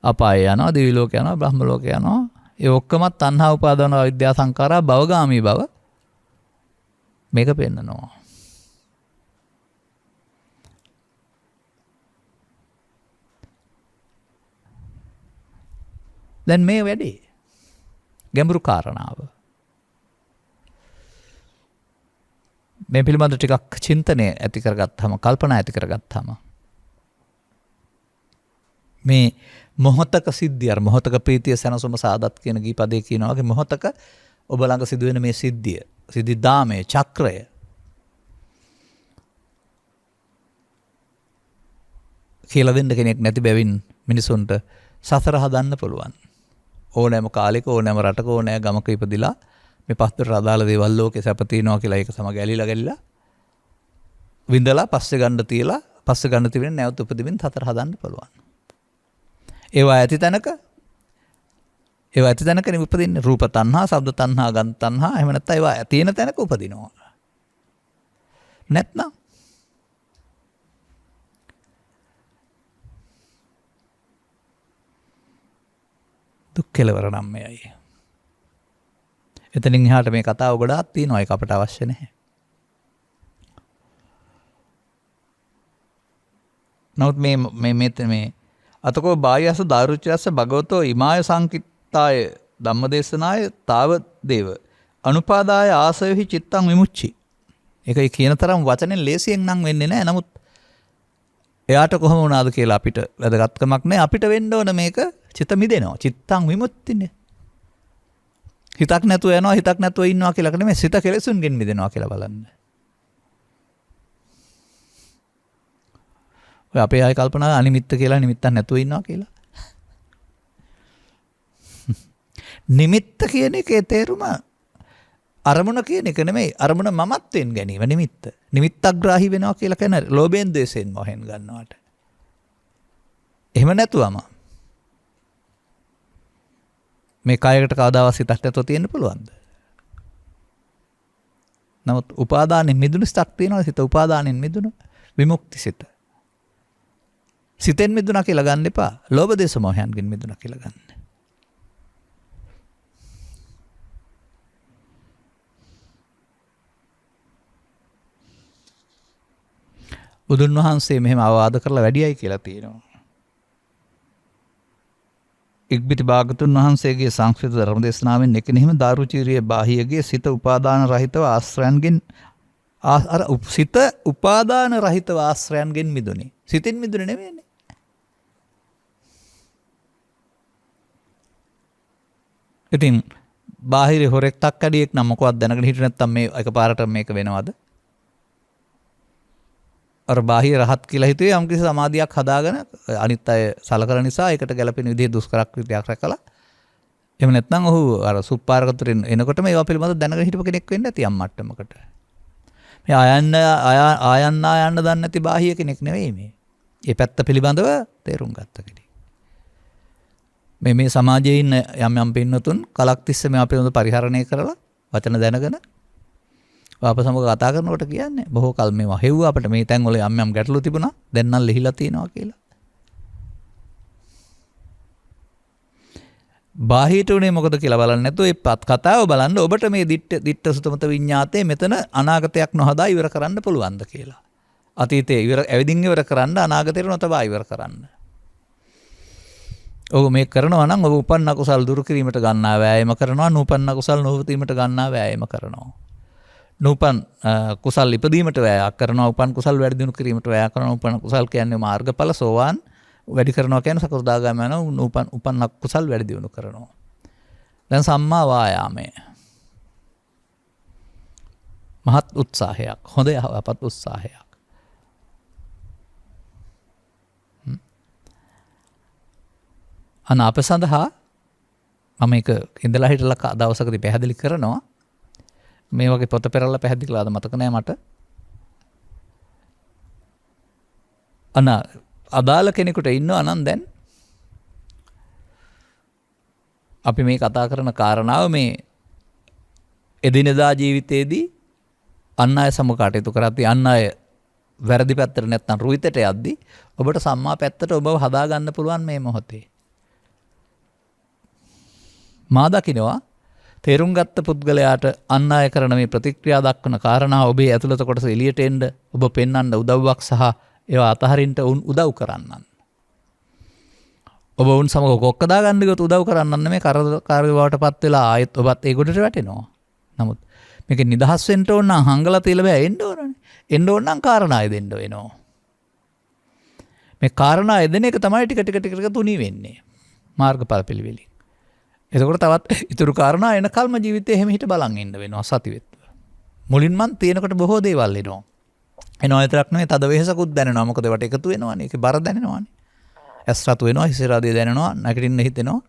අපාය යනවා, දිවි ලෝක යනවා, බ්‍රහ්ම ලෝක යනවා. ඒ ඔක්කොම තණ්හා උපාදාන අවිද්‍යා සංඛාරා භවගාමී බව මේක පෙන්නනවා. දැන් මේ වැඩේ ගැඹුරු කාරණාව. මේ පිළිබඳ ටිකක් චින්තනය ඇති කරගත්තාම, කල්පනා ඇති කරගත්තාම මේ මොහතක සිද්ධිය, අර මොහතක ප්‍රීතිය සැනසුම සාදත් කියන ගීපදේ කියනවා වගේ මොහතක ඔබ ළඟ සිදුවෙන මේ සිද්ධිය, සිද්ධාමයේ චක්‍රය කියලා දෙන්න කෙනෙක් නැති බැවින් මිනිසුන්ට සසර හදන්න පුළුවන්. ඕනෑම කාලෙක, ඕනෑම රටක, ඕනෑ ගමක ඉපදිලා මේ පස්තර අදාළ දේවල් ලෝකේ සැප තියෙනවා කියලා ඒක සමග ඇලිලා විඳලා පස්සේ ගන්න තියලා පස්සේ ගන්න තිබෙන නැවත උපදින්න සතර හදන්න පුළුවන්. ඒවා ඇති තැනක නේ උපදින්නේ. රූප තණ්හා, ශබ්ද තණ්හා, ගන්ධ තණ්හා, එහෙම නැත්නම් ඒවා තියෙන තැනක උපදිනවා. නැත්නම් දුක් කෙලවර නම් මෙයයි. එතනින් එහාට මේ කතාව ගොඩාක් තියෙනවා. ඒක අපට අවශ්‍ය නැහැ. නමුත් මේ අතකෝ බායස දාරුච්‍යස්ස භගවතෝ ඉමාය සංකිට්තාය ධම්මදේශනාය තාව දේව අනුපාදාය ආසයහි චිත්තං විමුච්චි. ඒක කියන තරම් වචනෙන් ලේසියෙන් නම් වෙන්නේ නැහැ. නමුත් එයාට කොහොම වුණාද කියලා අපිට වැදගත්කමක් නැහැ. අපිට වෙන්න ඕන මේක චිත්ත මිදෙනවා. චිත්තං විමුක්තිනේ. හිතක් නැතුව යනවා, හිතක් නැතුව ඉන්නවා කියලා නෙමෙයි, සිත කෙලෙසුන්ගෙන් මිදෙනවා කියලා බලන්න. ඔය අපේ අය කල්පනා අනිමිත්ත කියලා, නිමිත්තක් නැතුව ඉන්නවා කියලා. නිමිත්ත කියන එකේ තේරුම අරමුණ කියන එක නෙමෙයි, අරමුණ මමත්වෙන් ගැනීම නිමිත්ත. නිමිත්තග්‍රාහී වෙනවා කියලා කියන ලෝභයෙන් ද්වේෂයෙන් මොහෙන් ගන්නවට. එහෙම නැතුවම මේ කායකට කවදාවත් සිතක් නැතුව තියෙන්න පුළුවන්ද? නමුත් උපාදානෙන් මිදුණු සිතක් තියෙනවා. සිත උපාදානෙන් මිදුණු විමුක්ති සිත. සිතෙන් මිදුණා කියලා ගන්න එපා. ලෝභ දේශ මොහයන්ගෙන් මිදුණා කියලා ගන්න. බුදුන් වහන්සේ මෙහෙම අවවාද කරලා වැඩියයි කියලා තියෙනවා. ඉක්බිති භාගතුන් වහන්සේගේ සංස්කෘත ධර්ම දේශනාවෙන් එකෙනෙහිම දාරුචීරිය බාහියගේ සිත උපාදාන රහිතව ආශ්‍රයන්ගෙන් සිත උපාදාන රහිතව ආශ්‍රයන්ගෙන් මිදුනේ. සිතින් මිදුනේ නෙමෙයිනේ. ඉතින් බාහිර හොරෙක් තක්කඩියෙක් නම් මොකවත් දැනගෙන හිටියේ නැත්තම් මේ එකපාරට මේක වෙනවද? අර බාහිර රහත් කියලා හිතුවේ යම් කිසි සමාධියක් හදාගෙන අනිත් අය සලකන නිසා ඒකට ගැළපෙන විදිහේ දුෂ්කර කෘත්‍යයක් රැකලා එහෙම නැත්නම් ඔහු අර සුප්පාරකතුරින් එනකොට මේවා පිළිබඳව දැනගෙන හිටපු කෙනෙක් වෙන්න ඇති යම් මට්ටමකට. මේ ආයන්න දන්නේ නැති බාහිය කෙනෙක් නෙවෙයි මේ. මේ පැත්ත පිළිබඳව තේරුම් ගත්ත කෙනෙක්. මේ සමාජයේ ඉන්න යම් පින්නතුන් කලක් තිස්සේ මේවා පිළිබඳව පරිහරණය කරලා වචන දැනගෙන අප සමග කතා කරනකොට කියන්නේ බොහෝ කල් මේවා හෙව්වා අපිට මේ තැන් වල යම් ගැටලු තිබුණා. දැන් නම් ලිහිලා තියෙනවා කියලා. බාහිරට උනේ මොකද කියලා බලන්න නැතුව ඒ කතාව බලන්න ඔබට මේ දිට්ඨ සුතමත විඤ්ඤාතේ මෙතන අනාගතයක් නොහදා ඉවර කරන්න පුළුවන්ද කියලා. අතීතේ ඇවිදින් ඉවර කරන්න, අනාගතේට නොතබා ඉවර කරන්න. ඔබ මේ කරනවා නම් ඔබ උපන්න කුසල් දුරු කිරීමට ගන්නා වෑයම කරනවා, නූපන්න කුසල් නොවතීමට ගන්නා වෑයම කරනවා. නූපන් කුසල් ඉපදීමට වෑයක් කරනවා, උපන් කුසල් වැඩි දියුණු කිරීමට වෑයක් කරනවා. උපන් කුසල් කියන්නේ මාර්ගඵල සෝවාන් වැඩි කරනවා කියන්නේ සකෘදාගාමී යනවා. උපන් කුසල් වැඩි දියුණු කරනවා. දැන් සම්මා වායාමය මහත් උත්සාහයක්, හොඳ යහපත් උත්සාහයක්. අන්න අප සඳහා මම එක ඉඳලා හිටලා දවසකදී පැහැදිලි කරනවා. මේ වගේ පොත පෙරලා පැහැදිලි කළාද මතක නෑ මට. අන්න අදාළ කෙනෙකුට ඉන්නවා නම් දැන් අපි මේ කතා කරන කාරණාව මේ එදිනෙදා ජීවිතයේදී අන් අය සමග කටයුතු කරද්දී අන් අය වැරදි පැත්තට නැත්නම් රුවිතට යද්දී ඔබට සම්මා පැත්තට ඔබව හදාගන්න පුළුවන් මේ මොහොතේ. මා දකිනවා තේරුම් ගත්ත පුද්ගලයාට අන් අය කරන මේ ප්‍රතික්‍රියා දක්වන කාරණා ඔබේ ඇතුළත කොටස එළියට එන්න ඔබ පෙන්වන්න උදව්වක් සහ ඒවා අතහරින්න උන් උදව් කරන්නන්. ඔබ උන් සමග කොක්ක දාගන්න ගියොත් උදව් කරන්නන් නෙමෙයි කාර්ය බවටපත් වෙලා ආයෙත් ඔබත් ඒ ගොඩට වැටෙනවා. නමුත් මේක නිදහස් වෙන්න ඕන නම් හංගලා තියලා බෑ එන්න ඕනනේ. එන්න ඕන නම් කාරණා දෙන්න වෙනවා. මේ කාරණා දෙන එක තමයි ටික ටික තුනී වෙන්නේ. මාර්ගඵල පිළිවෙලින්. එතකොට තවත් ඉතුරු කාරණා එනකල්ම ජීවිතේ එහෙම හිට බලන් ඉන්න වෙනවා සතිවෙත්ව. මුලින්ම තියෙනකොට බොහෝ දේවල් එනවා. එනවා විතරක් නෙවෙයි තද වෙහසකුත් දැනෙනවා. මොකද ඒවට එකතු වෙනවානේ. ඒකේ බර දැනෙනවානේ. ඇස් රතු වෙනවා, හිස රාදිය දැනෙනවා, නැගිටින්න හිතෙනවා.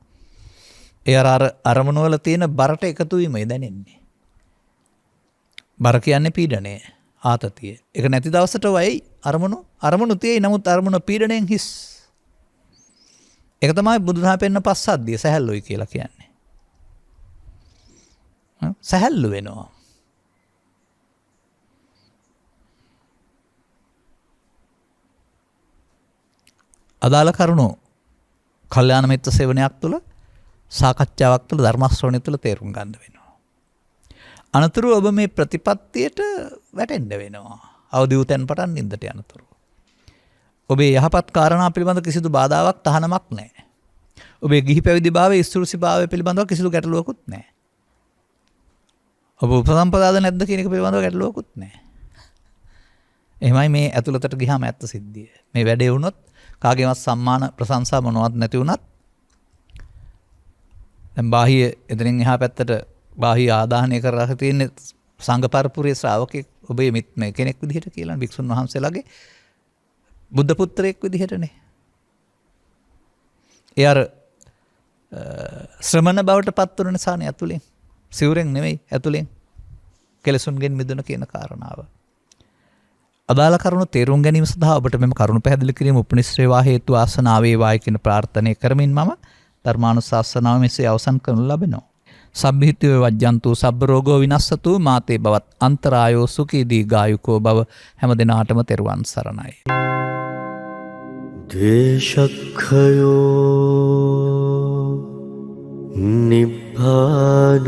ඒ අර අරමුණු වල තියෙන බරට එකතු වීමයි දැනෙන්නේ. බර කියන්නේ පීඩනය, ආතතිය. ඒක නැති දවසට වයි අරමුණු තියෙයි. නමුත් අරමුණ පීඩණයෙන් හිස්. ඒක තමයි බුදුදහම පෙන්න පස්සද්ධිය සැහැල්ලුයි කියලා කියන්නේ. සැහැල්ලු වෙනවා. අදාළ කරුණු කල්යාණ මිත්‍ර සේවනයක් තුළ, සාකච්ඡාවක් තුළ, ධර්ම ශ්‍රවණය තුළ තේරුම් ගන්න වෙනවා. අනතුරු ඔබ මේ ප්‍රතිපත්තියට වැටෙන්න වෙනවා. අවදි වූ තැන් පටන් නින්දට යනතුරු. ඔබේ යහපත් කාරණා පිළිබඳ කිසිදු බාධාවක් තහනමක් නැහැ. ඔබේ ගිහි පැවිදි භාවයේ ස්ථිරසි භාවය පිළිබඳව කිසිදු ගැටලුවකුත් නැහැ. ඔබ උපසම්පදාද නැද්ද කියන එක පිළිබඳව ගැටලුවකුත් නැහැ. එහෙමයි මේ ඇතුළතට ගියාම ඇත්ත සිද්ධිය. මේ වැඩේ වුණොත් කාගේවත් සම්මාන ප්‍රශංසා මොනවත් නැති වුණත් දැන් බාහිය එතනින් එහා පැත්තට බාහිය ආදාහනය කරලා තියෙන සංඝ පරපුරේ ශ්‍රාවකෙක් ඔබේ මේ කෙනෙක් විදිහට කියලා භික්ෂුන් වහන්සේලාගේ බුද්ධ පුත්‍රයෙක් විදිහටනේ. ඒ අර ශ්‍රමණ බවට පත් වුණ නිසානේ ඇතුලෙන්. සිවුරෙන් නෙමෙයි ඇතුලෙන්. කෙලසුන්ගෙන් මිදුණ කියන කාරණාව. අදාළ කරුණු තේරුම් ගැනීම සඳහා ඔබට මෙම කරුණු පැහැදිලි කිරීම උපනිශ්‍රේවා හේතු ආසනාව වේවායි කියන ප්‍රාර්ථනාව කරමින් මම ධර්මානුශාසනාව මෙසේ අවසන් කරනු ලබනවා. සබ්බිහිතේ වජ්ජන්තු සබ්බ රෝගෝ විනස්සතු මාතේ බවත් අන්තරායෝ සුඛී දීඝායුකෝ භව හැම දිනාටම තෙරුවන් සරණයි. ද්වේෂක්ඛයෝ නිබ්බානං